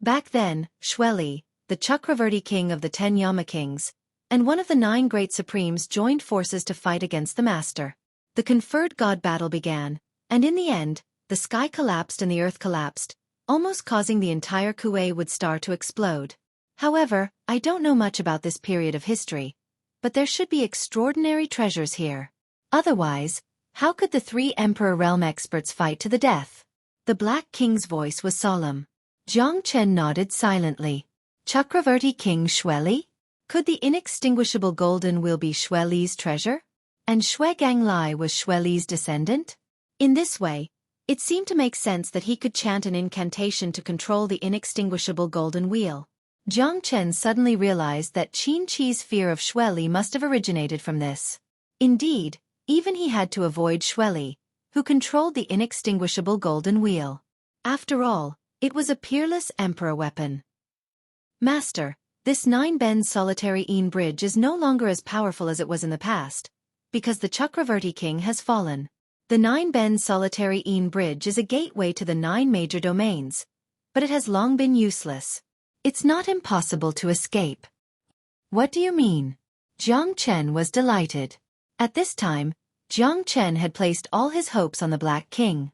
Speaker 1: Back then, Xueqi, the Chakravarti king of the 10 Yama kings, and one of the 9 great supremes joined forces to fight against the master. The Conferred God battle began, and in the end, the sky collapsed and the earth collapsed, almost causing the entire Kuei Wood Star to explode. However, I don't know much about this period of history, but there should be extraordinary treasures here. Otherwise, how could the 3 Emperor Realm experts fight to the death? The Black King's voice was solemn. Jiang Chen nodded silently. Chakravarti King Xueqi? Could the inextinguishable golden wheel be Xueqi's treasure? And Xue Ganglai was Xueqi's descendant? In this way, it seemed to make sense that he could chant an incantation to control the inextinguishable golden wheel. Jiang Chen suddenly realized that Qin Qi's fear of Xueqi must have originated from this. Indeed, even he had to avoid Xueqi, who controlled the inextinguishable golden wheel. After all, it was a peerless emperor weapon. Master, this 9-bend solitary bridge is no longer as powerful as it was in the past, because the Chakravarti king has fallen. The 9-bend solitary bridge is a gateway to the 9 major domains, but it has long been useless. It's not impossible to escape. What do you mean? Jiang Chen was delighted. At this time, Jiang Chen had placed all his hopes on the Black King.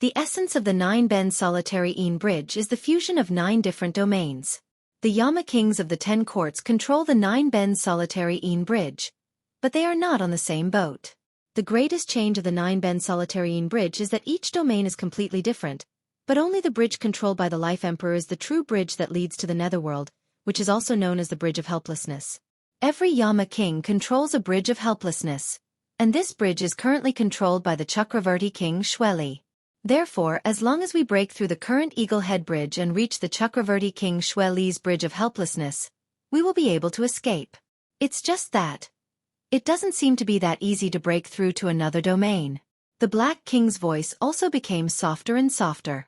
Speaker 1: The essence of the 9-bend solitary bridge is the fusion of 9 different domains. The Yama kings of the 10 courts control the 9-bend solitary bridge, but they are not on the same boat. The greatest change of the 9-bend solitary bridge is that each domain is completely different, but only the bridge controlled by the Life Emperor is the true bridge that leads to the Netherworld, which is also known as the Bridge of Helplessness. Every Yama king controls a Bridge of Helplessness, and this bridge is currently controlled by the Chakravarti king Xueqi. Therefore, as long as we break through the current Eagle Head Bridge and reach the Chakravarti king Xueqi's Bridge of Helplessness, we will be able to escape. It's just that it doesn't seem to be that easy to break through to another domain. The Black King's voice also became softer and softer.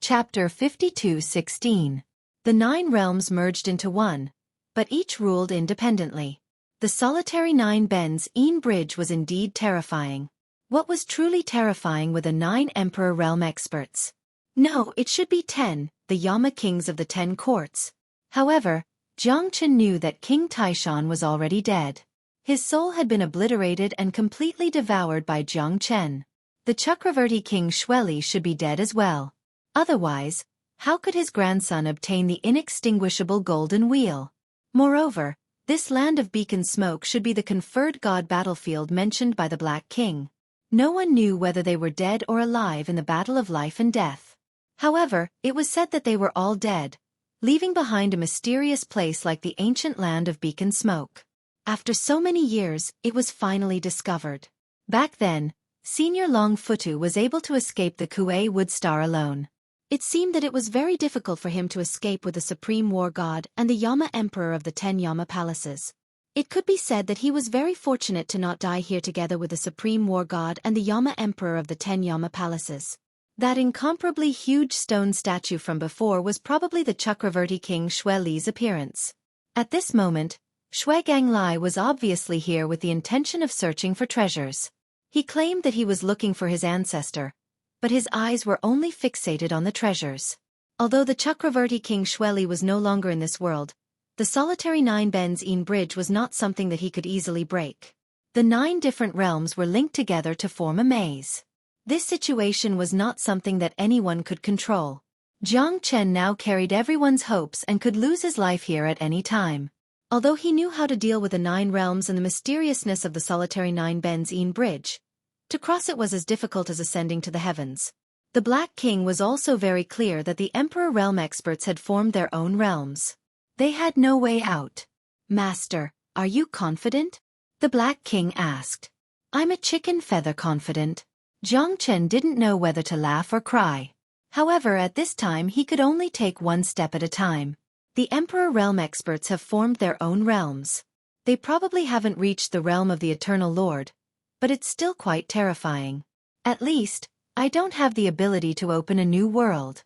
Speaker 1: Chapter 52:16. The 9 realms merged into one, but each ruled independently. The solitary 9 bridge was indeed terrifying. What was truly terrifying were the 9 Emperor Realm experts. No, it should be 10, the Yama kings of the 10 courts. However, Jiang Chen knew that King Taishan was already dead. His soul had been obliterated and completely devoured by Jiang Chen. The Chakravarti king Xueqi should be dead as well. Otherwise, how could his grandson obtain the inextinguishable golden wheel? Moreover, this land of beacon smoke should be the conferred god battlefield mentioned by the Black King. No one knew whether they were dead or alive in the battle of life and death. However, it was said that they were all dead, leaving behind a mysterious place like the ancient land of beacon smoke. After so many years, it was finally discovered. Back then, Senior Longfutu was able to escape the Kuei Wood Star alone. It seemed that it was very difficult for him to escape with the Supreme War God and the Yama Emperor of the 10 Yama Palaces. It could be said that he was very fortunate to not die here together with the Supreme War God and the Yama Emperor of the 10 Yama Palaces. That incomparably huge stone statue from before was probably the Chakravarti king Xueqi's appearance. At this moment, Xueqi was obviously here with the intention of searching for treasures. He claimed that he was looking for his ancestor, but his eyes were only fixated on the treasures. Although the Chakravarti king Xueqi was no longer in this world, the solitary 9 benzene bridge was not something that he could easily break. The 9 different realms were linked together to form a maze. This situation was not something that anyone could control. Jiang Chen now carried everyone's hopes and could lose his life here at any time. Although he knew how to deal with the 9 realms and the mysteriousness of the solitary 9 benzene bridge, to cross it was as difficult as ascending to the heavens. The Black King was also very clear that the Emperor realm experts had formed their own realms. They had no way out. "Master, are you confident?" the Black King asked. "I'm a chicken feather confident." Jiang Chen didn't know whether to laugh or cry. However, at this time he could only take one step at a time. The Emperor realm experts have formed their own realms. They probably haven't reached the realm of the Eternal Lord, but it's still quite terrifying. At least, I don't have the ability to open a new world.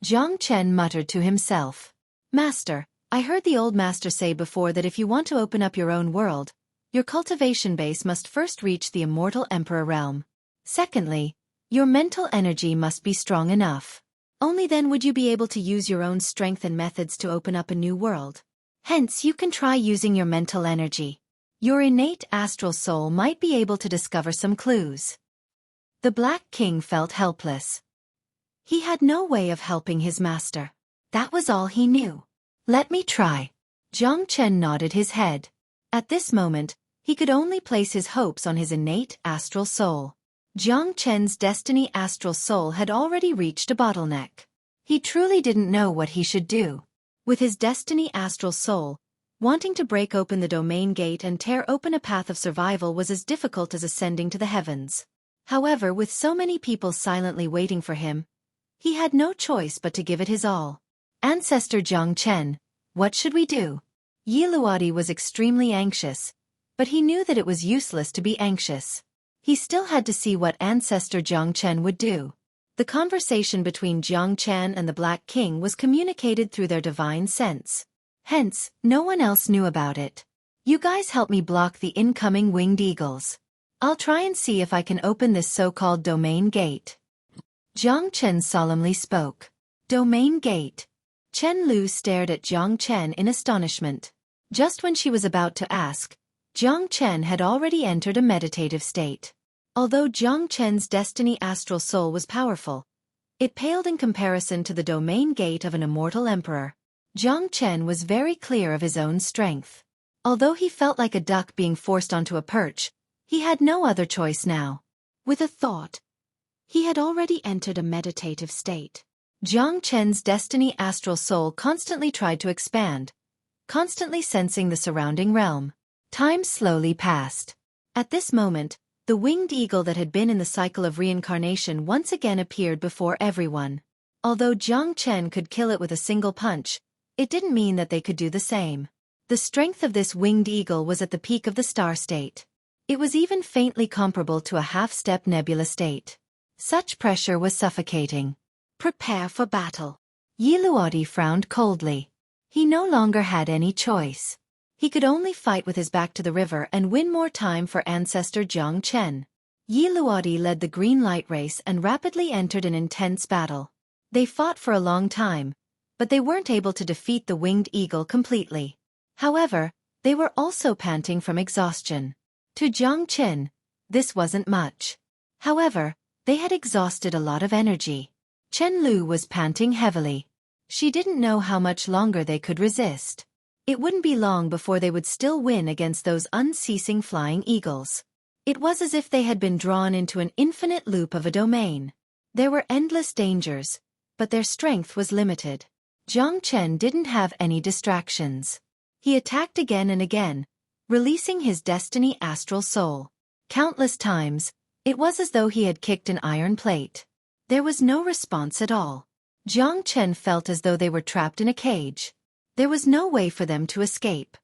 Speaker 1: Jiang Chen muttered to himself. "Master, I heard the old master say before that if you want to open up your own world, your cultivation base must first reach the immortal Emperor realm. Secondly, your mental energy must be strong enough. Only then would you be able to use your own strength and methods to open up a new world. Hence you can try using your mental energy. Your innate astral soul might be able to discover some clues." The Black King felt helpless. He had no way of helping his master. That was all he knew. "Let me try." Jiang Chen nodded his head. At this moment, he could only place his hopes on his innate astral soul. Jiang Chen's destiny astral soul had already reached a bottleneck. He truly didn't know what he should do. With his destiny astral soul, wanting to break open the domain gate and tear open a path of survival was as difficult as ascending to the heavens. However, with so many people silently waiting for him, he had no choice but to give it his all. "Ancestor Jiang Chen, what should we do?" Yi Luodi was extremely anxious, but he knew that it was useless to be anxious. He still had to see what Ancestor Jiang Chen would do. The conversation between Jiang Chen and the Black King was communicated through their divine sense. Hence, no one else knew about it. "You guys help me block the incoming winged eagles. I'll try and see if I can open this so-called domain gate." Jiang Chen solemnly spoke. "Domain gate." Chen Lu stared at Jiang Chen in astonishment. Just when she was about to ask, Jiang Chen had already entered a meditative state. Although Jiang Chen's destiny astral soul was powerful, it paled in comparison to the domain gate of an immortal emperor. Jiang Chen was very clear of his own strength. Although he felt like a duck being forced onto a perch, he had no other choice now. With a thought, he had already entered a meditative state. Jiang Chen's destiny astral soul constantly tried to expand, constantly sensing the surrounding realm. Time slowly passed. At this moment, the winged eagle that had been in the cycle of reincarnation once again appeared before everyone. Although Jiang Chen could kill it with a single punch, it didn't mean that they could do the same. The strength of this winged eagle was at the peak of the star state. It was even faintly comparable to a half-step nebula state. Such pressure was suffocating. "Prepare for battle." Yi Luodi frowned coldly. He no longer had any choice. He could only fight with his back to the river and win more time for Ancestor Jiang Chen. Yi Luodi led the green light race and rapidly entered an intense battle. They fought for a long time, but they weren't able to defeat the winged eagle completely. However, they were also panting from exhaustion. To Jiang Chen, this wasn't much. However, they had exhausted a lot of energy. Chen Lu was panting heavily. She didn't know how much longer they could resist. It wouldn't be long before they would still win against those unceasing flying eagles. It was as if they had been drawn into an infinite loop of a domain. There were endless dangers, but their strength was limited. Jiang Chen didn't have any distractions. He attacked again and again, releasing his destiny astral soul. Countless times, it was as though he had kicked an iron plate. There was no response at all. Jiang Chen felt as though they were trapped in a cage. There was no way for them to escape.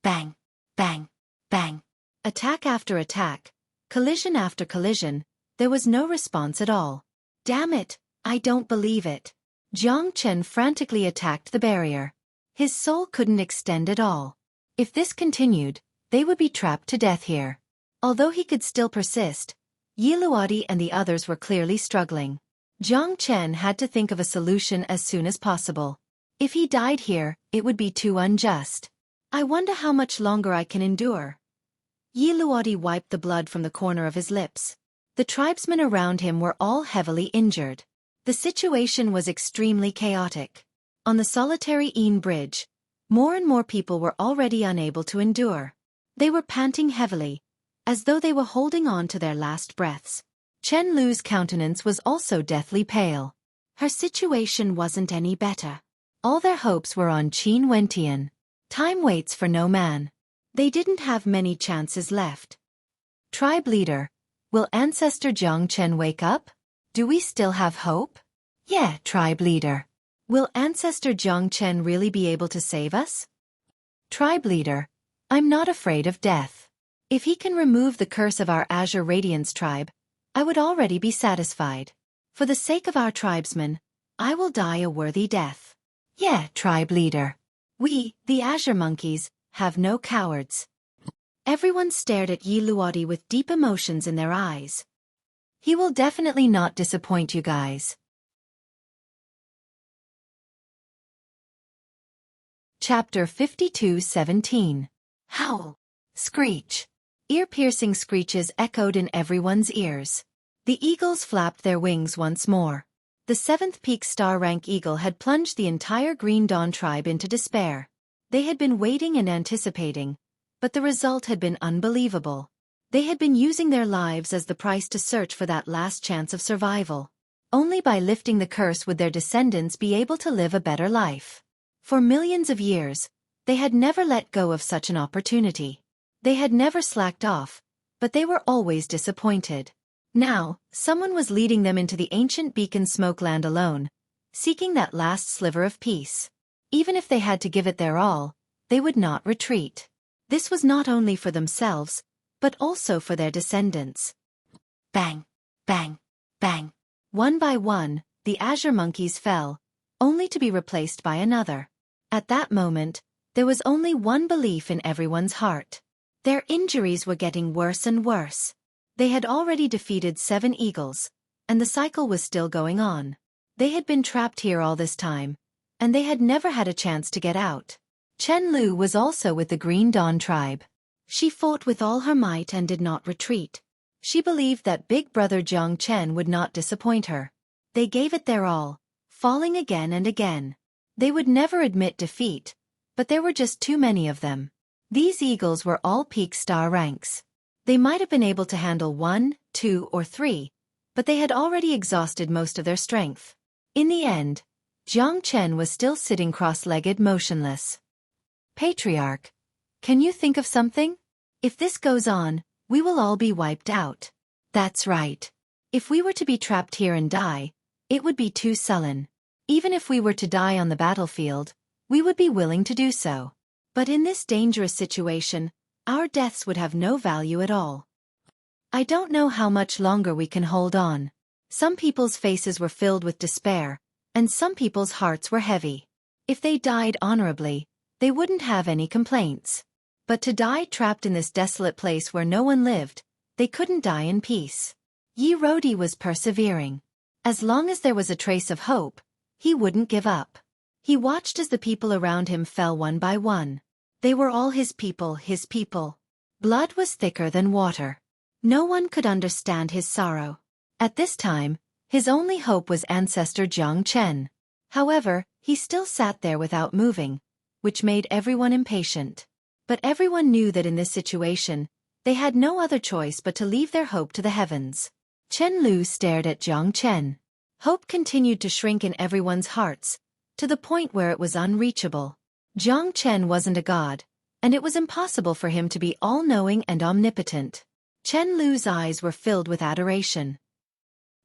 Speaker 1: Bang, bang, bang. Attack after attack, collision after collision, there was no response at all. Damn it, I don't believe it. Jiang Chen frantically attacked the barrier. His soul couldn't extend at all. If this continued, they would be trapped to death here. Although he could still persist, Yi Luodi and the others were clearly struggling. Jiang Chen had to think of a solution as soon as possible. If he died here, it would be too unjust. I wonder how much longer I can endure. Yi Luodi wiped the blood from the corner of his lips. The tribesmen around him were all heavily injured. The situation was extremely chaotic. On the solitary Yin Bridge, more and more people were already unable to endure. They were panting heavily, as though they were holding on to their last breaths. Chen Lu's countenance was also deathly pale. Her situation wasn't any better. All their hopes were on Qin Wentian. Time waits for no man. They didn't have many chances left. Tribe leader, will Ancestor Jiang Chen wake up? Do we still have hope? Yeah, tribe leader. Will Ancestor Jiang Chen really be able to save us? Tribe leader, I'm not afraid of death. If he can remove the curse of our Azure Radiance tribe, I would already be satisfied. For the sake of our tribesmen, I will die a worthy death. Yeah, tribe leader. We, the Azure Monkeys, have no cowards. Everyone stared at Yi Luodi with deep emotions in their eyes. He will definitely not disappoint you guys. Chapter 52:17. Howl. Screech. Ear-piercing screeches echoed in everyone's ears. The eagles flapped their wings once more. The 7th peak star rank eagle had plunged the entire Green Dawn tribe into despair. They had been waiting and anticipating, but the result had been unbelievable. They had been using their lives as the price to search for that last chance of survival. Only by lifting the curse would their descendants be able to live a better life. For millions of years, they had never let go of such an opportunity. They had never slacked off, but they were always disappointed. Now, someone was leading them into the ancient beacon smokeland alone, seeking that last sliver of peace. Even if they had to give it their all, they would not retreat. This was not only for themselves, but also for their descendants. Bang, bang, bang. One by one, the Azure Monkeys fell, only to be replaced by another. At that moment, there was only one belief in everyone's heart. Their injuries were getting worse and worse. They had already defeated 7 eagles, and the cycle was still going on. They had been trapped here all this time, and they had never had a chance to get out. Chen Lu was also with the Green Dawn tribe. She fought with all her might and did not retreat. She believed that big brother Jiang Chen would not disappoint her. They gave it their all, falling again and again. They would never admit defeat, but there were just too many of them. These eagles were all peak star ranks. They might have been able to handle 1, 2, or 3, but they had already exhausted most of their strength. In the end, Jiang Chen was still sitting cross-legged motionless. Patriarch, can you think of something? If this goes on, we will all be wiped out. That's right. If we were to be trapped here and die, it would be too sullen. Even if we were to die on the battlefield, we would be willing to do so. But in this dangerous situation, our deaths would have no value at all. I don't know how much longer we can hold on. Some people's faces were filled with despair, and some people's hearts were heavy. If they died honorably, they wouldn't have any complaints. But to die trapped in this desolate place where no one lived, they couldn't die in peace. Yi Rodi was persevering. As long as there was a trace of hope, he wouldn't give up. He watched as the people around him fell one by one. They were all his people, his people. Blood was thicker than water. No one could understand his sorrow. At this time, his only hope was Ancestor Jiang Chen. However, he still sat there without moving, which made everyone impatient. But everyone knew that in this situation, they had no other choice but to leave their hope to the heavens. Chen Lu stared at Jiang Chen. Hope continued to shrink in everyone's hearts, to the point where it was unreachable. Jiang Chen wasn't a god, and it was impossible for him to be all-knowing and omnipotent. Chen Lu's eyes were filled with adoration.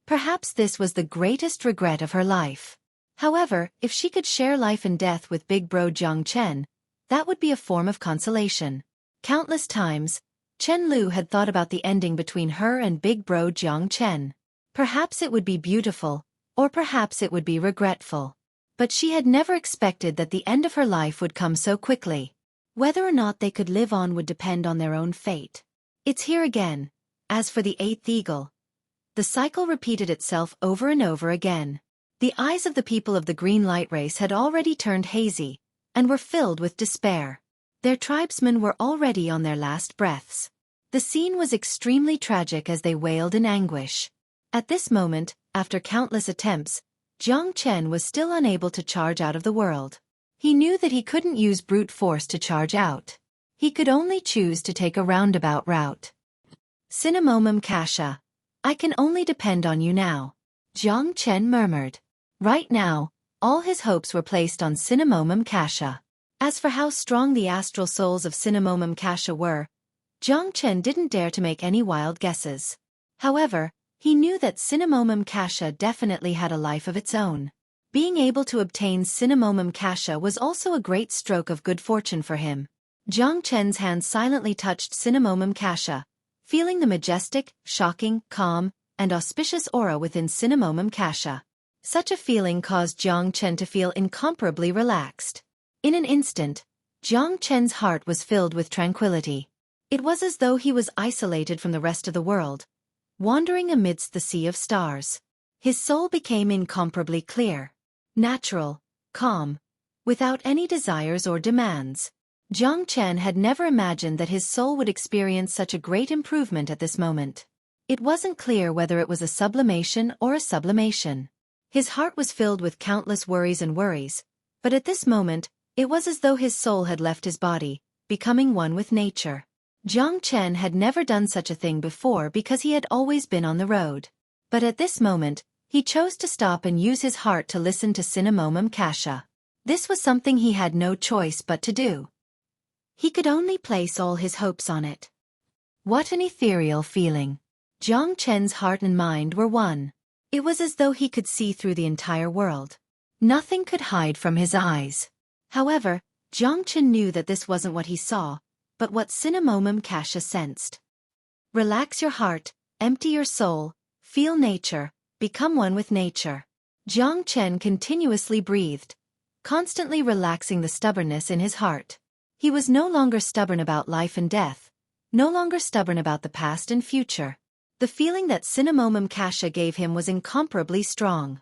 Speaker 1: Perhaps this was the greatest regret of her life. However, if she could share life and death with big bro Jiang Chen, that would be a form of consolation. Countless times, Chen Lu had thought about the ending between her and big bro Jiang Chen. Perhaps it would be beautiful, or perhaps it would be regretful. But she had never expected that the end of her life would come so quickly. Whether or not they could live on would depend on their own fate. It's here again. As for the eighth eagle, the cycle repeated itself over and over again. The eyes of the people of the green light race had already turned hazy, and were filled with despair. Their tribesmen were already on their last breaths. The scene was extremely tragic as they wailed in anguish. At this moment, after countless attempts, Jiang Chen was still unable to charge out of the world. He knew that he couldn't use brute force to charge out. He could only choose to take a roundabout route. Cinnamomum Kasha, I can only depend on you now, Jiang Chen murmured. Right now, all his hopes were placed on Cinnamomum Kasha. As for how strong the astral souls of Cinnamomum Kasha were, Jiang Chen didn't dare to make any wild guesses. However, he knew that Cinnamomum Kasha definitely had a life of its own. Being able to obtain Cinnamomum Kasha was also a great stroke of good fortune for him. Jiang Chen's hand silently touched Cinnamomum Kasha, feeling the majestic, shocking, calm, and auspicious aura within Cinnamomum Kasha. Such a feeling caused Jiang Chen to feel incomparably relaxed. In an instant, Jiang Chen's heart was filled with tranquility. It was as though he was isolated from the rest of the world, wandering amidst the sea of stars. His soul became incomparably clear, natural, calm, without any desires or demands. Jiang Chen had never imagined that his soul would experience such a great improvement at this moment. It wasn't clear whether it was a sublimation or a sublimation. His heart was filled with countless worries, but at this moment, it was as though his soul had left his body, becoming one with nature. Jiang Chen had never done such a thing before because he had always been on the road. But at this moment, he chose to stop and use his heart to listen to Cinnamomum Kasha. This was something he had no choice but to do. He could only place all his hopes on it. What an ethereal feeling. Jiang Chen's heart and mind were one. It was as though he could see through the entire world. Nothing could hide from his eyes. However, Jiang Chen knew that this wasn't what he saw, but what Cinnamomum Kasha sensed. Relax your heart, empty your soul, feel nature, become one with nature. Jiang Chen continuously breathed, constantly relaxing the stubbornness in his heart. He was no longer stubborn about life and death, no longer stubborn about the past and future. The feeling that Cinnamomum Kasha gave him was incomparably strong.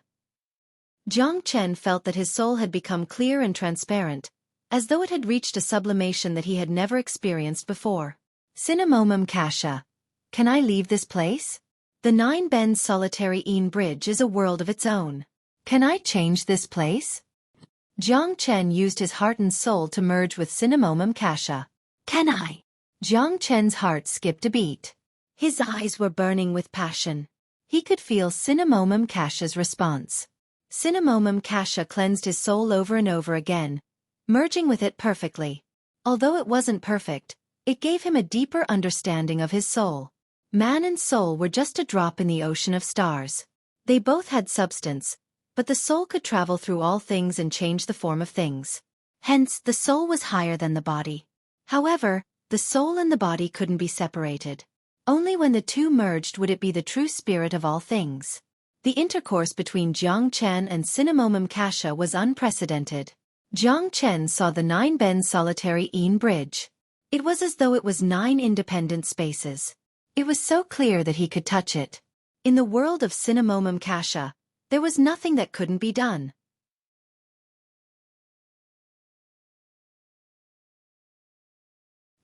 Speaker 1: Jiang Chen felt that his soul had become clear and transparent, as though it had reached a sublimation that he had never experienced before. Cinnamomum Kasha, can I leave this place? The Nine Bends Solitary Een Bridge is a world of its own. Can I change this place? Jiang Chen used his heart and soul to merge with Cinnamomum Kasha. Can I? Jiang Chen's heart skipped a beat. His eyes were burning with passion. He could feel Cinnamomum Kasha's response. Cinnamomum Kasha cleansed his soul over and over again, merging with it perfectly. Although it wasn't perfect, it gave him a deeper understanding of his soul. Man and soul were just a drop in the ocean of stars. They both had substance, but the soul could travel through all things and change the form of things. Hence, the soul was higher than the body. However, the soul and the body couldn't be separated. Only when the two merged would it be the true spirit of all things. The intercourse between Jiang Chen and Cinnamomum Kasha was unprecedented. Jiang Chen saw the Nine Bends Solitary Een Bridge. It was as though it was 9 independent spaces. It was so clear that he could touch it. In the world of Cinnamomum Kasha, there was nothing that couldn't be done.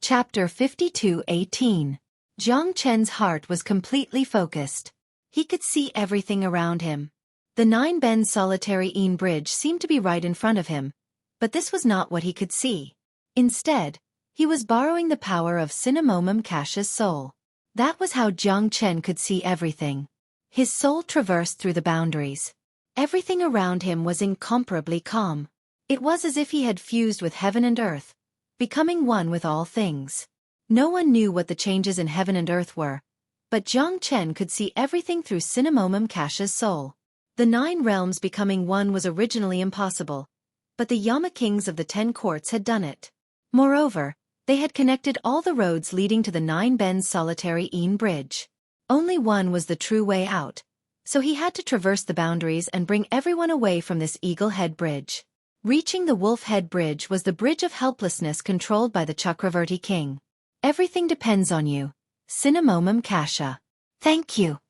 Speaker 1: Chapter 52:18. Jiang Chen's heart was completely focused. He could see everything around him. The Nine Bends Solitary Een Bridge seemed to be right in front of him, but this was not what he could see. Instead, he was borrowing the power of Cinnamomum Kasha's soul. That was how Jiang Chen could see everything. His soul traversed through the boundaries. Everything around him was incomparably calm. It was as if he had fused with heaven and earth, becoming one with all things. No one knew what the changes in heaven and earth were, but Jiang Chen could see everything through Cinnamomum Kasha's soul. The 9 realms becoming one was originally impossible, but the Yama kings of the 10 courts had done it. Moreover, they had connected all the roads leading to the Nine Bends Solitary Een Bridge. Only one was the true way out. so he had to traverse the boundaries and bring everyone away from this Eagle Head Bridge. Reaching the Wolf Head Bridge was the bridge of helplessness controlled by the Chakravarti king. Everything depends on you. Cinnamomum Kasha. Thank you.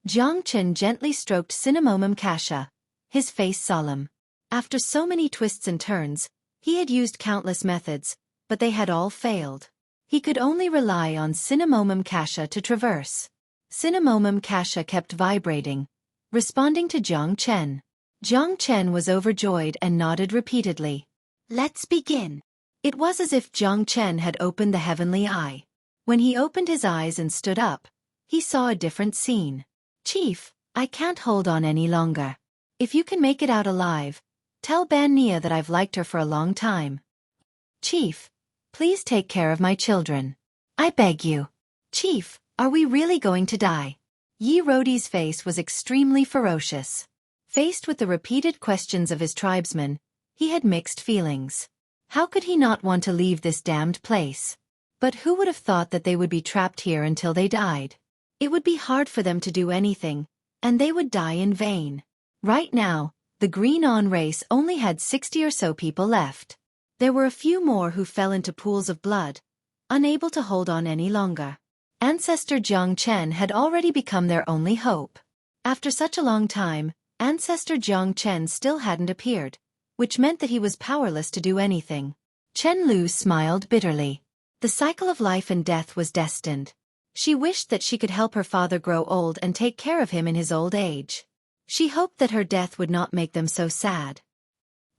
Speaker 1: Jiang Chen gently stroked Cinnamomum Kasha, his face solemn. After so many twists and turns, he had used countless methods, but they had all failed. He could only rely on Cinnamomum Kasha to traverse. Cinnamomum Kasha kept vibrating, responding to Jiang Chen. Jiang Chen was overjoyed and nodded repeatedly. Let's begin. It was as if Jiang Chen had opened the heavenly eye. When he opened his eyes and stood up, he saw a different scene. Chief, I can't hold on any longer. If you can make it out alive, tell Ban Nia that I've liked her for a long time. Chief, please take care of my children. I beg you. Chief, are we really going to die? Yi Rodi's face was extremely ferocious. Faced with the repeated questions of his tribesmen, he had mixed feelings. How could he not want to leave this damned place? But who would have thought that they would be trapped here until they died? It would be hard for them to do anything, and they would die in vain. Right now, the Green On race only had 60 or so people left. There were a few more who fell into pools of blood, unable to hold on any longer. Ancestor Jiang Chen had already become their only hope. After such a long time, Ancestor Jiang Chen still hadn't appeared, which meant that he was powerless to do anything. Chen Lu smiled bitterly. The cycle of life and death was destined. She wished that she could help her father grow old and take care of him in his old age. She hoped that her death would not make them so sad.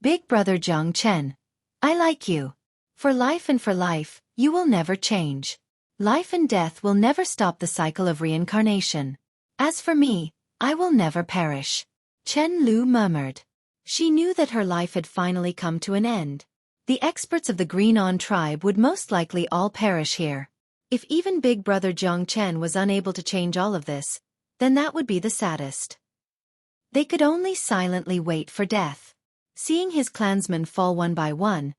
Speaker 1: Big brother Jiang Chen, I like you. For life and for life, you will never change. Life and death will never stop the cycle of reincarnation. As for me, I will never perish. Chen Lu murmured. She knew that her life had finally come to an end. The experts of the Green On tribe would most likely all perish here. If even Big Brother Jiang Chen was unable to change all of this, then that would be the saddest. They could only silently wait for death. Seeing his clansmen fall one by one,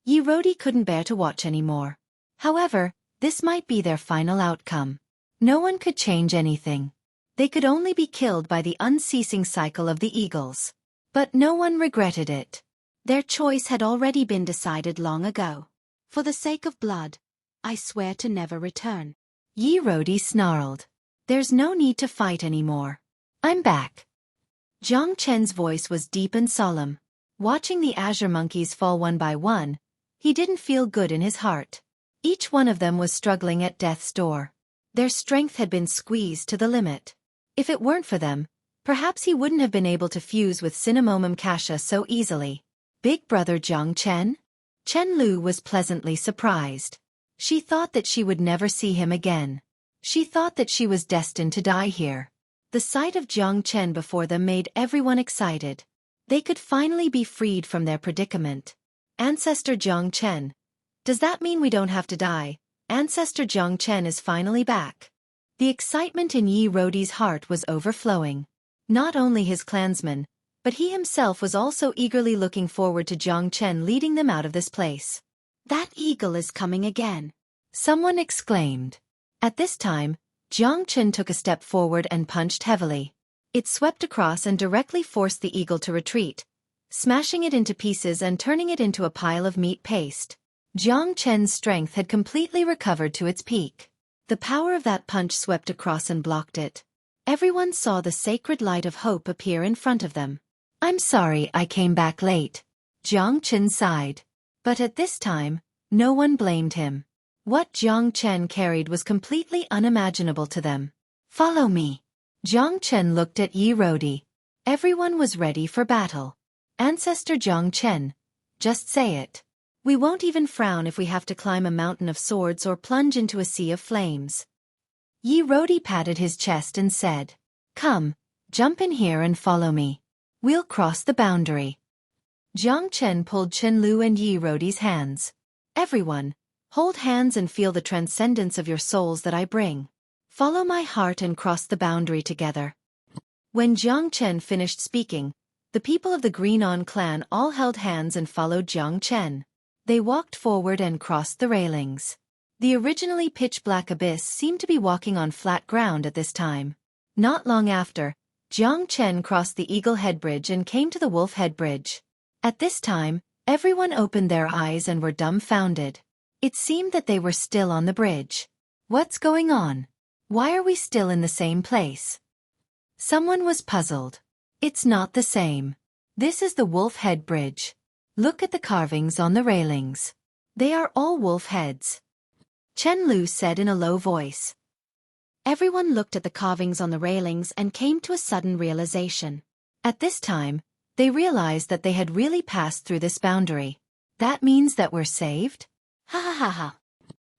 Speaker 1: Yi Rodi couldn't bear to watch anymore. However, this might be their final outcome. No one could change anything. They could only be killed by the unceasing cycle of the eagles. But no one regretted it. Their choice had already been decided long ago. For the sake of blood, I swear to never return. Yi Rodi snarled. There's no need to fight anymore. I'm back. Jiang Chen's voice was deep and solemn. Watching the azure monkeys fall one by one, he didn't feel good in his heart. Each one of them was struggling at death's door. Their strength had been squeezed to the limit. If it weren't for them, perhaps he wouldn't have been able to fuse with Cinnamomum Kasha so easily. Big brother Jiang Chen? Chen Lu was pleasantly surprised. She thought that she would never see him again. She thought that she was destined to die here. The sight of Jiang Chen before them made everyone excited. They could finally be freed from their predicament. Ancestor Jiang Chen. Does that mean we don't have to die? Ancestor Jiang Chen is finally back. The excitement in Yi Rodi's heart was overflowing. Not only his clansmen, but he himself was also eagerly looking forward to Jiang Chen leading them out of this place. That eagle is coming again. Someone exclaimed. At this time, Jiang Chen took a step forward and punched heavily. It swept across and directly forced the eagle to retreat, smashing it into pieces and turning it into a pile of meat paste. Jiang Chen's strength had completely recovered to its peak. The power of that punch swept across and blocked it. Everyone saw the sacred light of hope appear in front of them. I'm sorry I came back late. Jiang Chen sighed. But at this time, no one blamed him. What Jiang Chen carried was completely unimaginable to them. Follow me. Jiang Chen looked at Yi Rodi. Everyone was ready for battle. Ancestor Jiang Chen. Just say it. We won't even frown if we have to climb a mountain of swords or plunge into a sea of flames. Yi Rodi patted his chest and said, Come, jump in here and follow me. We'll cross the boundary. Jiang Chen pulled Chen Lu and Yi Rodi's hands. Everyone, hold hands and feel the transcendence of your souls that I bring. Follow my heart and cross the boundary together. When Jiang Chen finished speaking, the people of the Green On clan all held hands and followed Jiang Chen. They walked forward and crossed the railings. The originally pitch-black abyss seemed to be walking on flat ground at this time. Not long after, Jiang Chen crossed the Eagle Head Bridge and came to the Wolf Head Bridge. At this time, everyone opened their eyes and were dumbfounded. It seemed that they were still on the bridge. What's going on? Why are we still in the same place? Someone was puzzled. It's not the same. This is the Wolf Head Bridge. Look at the carvings on the railings. They are all wolf heads. Chen Lu said in a low voice. Everyone looked at the carvings on the railings and came to a sudden realization. At this time, they realized that they had really passed through this boundary. That means that we're saved? Ha ha ha ha.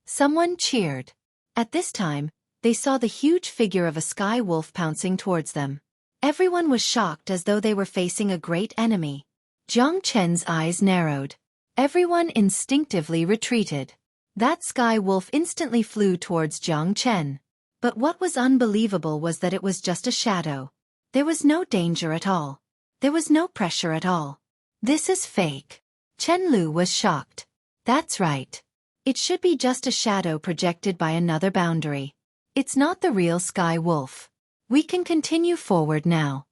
Speaker 1: Someone cheered. At this time, they saw the huge figure of a sky wolf pouncing towards them. Everyone was shocked as though they were facing a great enemy. Jiang Chen's eyes narrowed. Everyone instinctively retreated. That sky wolf instantly flew towards Jiang Chen. But what was unbelievable was that it was just a shadow. There was no danger at all. There was no pressure at all. This is fake. Chen Lu was shocked. That's right. It should be just a shadow projected by another boundary. It's not the real sky wolf. We can continue forward now.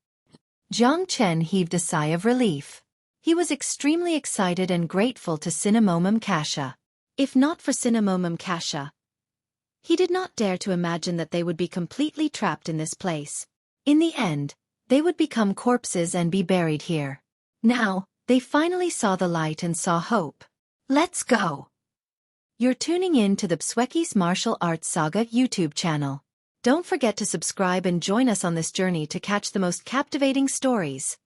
Speaker 1: Jiang Chen heaved a sigh of relief. He was extremely excited and grateful to Cinnamomum Kasha. If not for Cinnamomum Kasha, he did not dare to imagine that they would be completely trapped in this place. In the end, they would become corpses and be buried here. Now, they finally saw the light and saw hope. Let's go! You're tuning in to the Xueqi's Martial Arts Saga YouTube channel. Don't forget to subscribe and join us on this journey to catch the most captivating stories.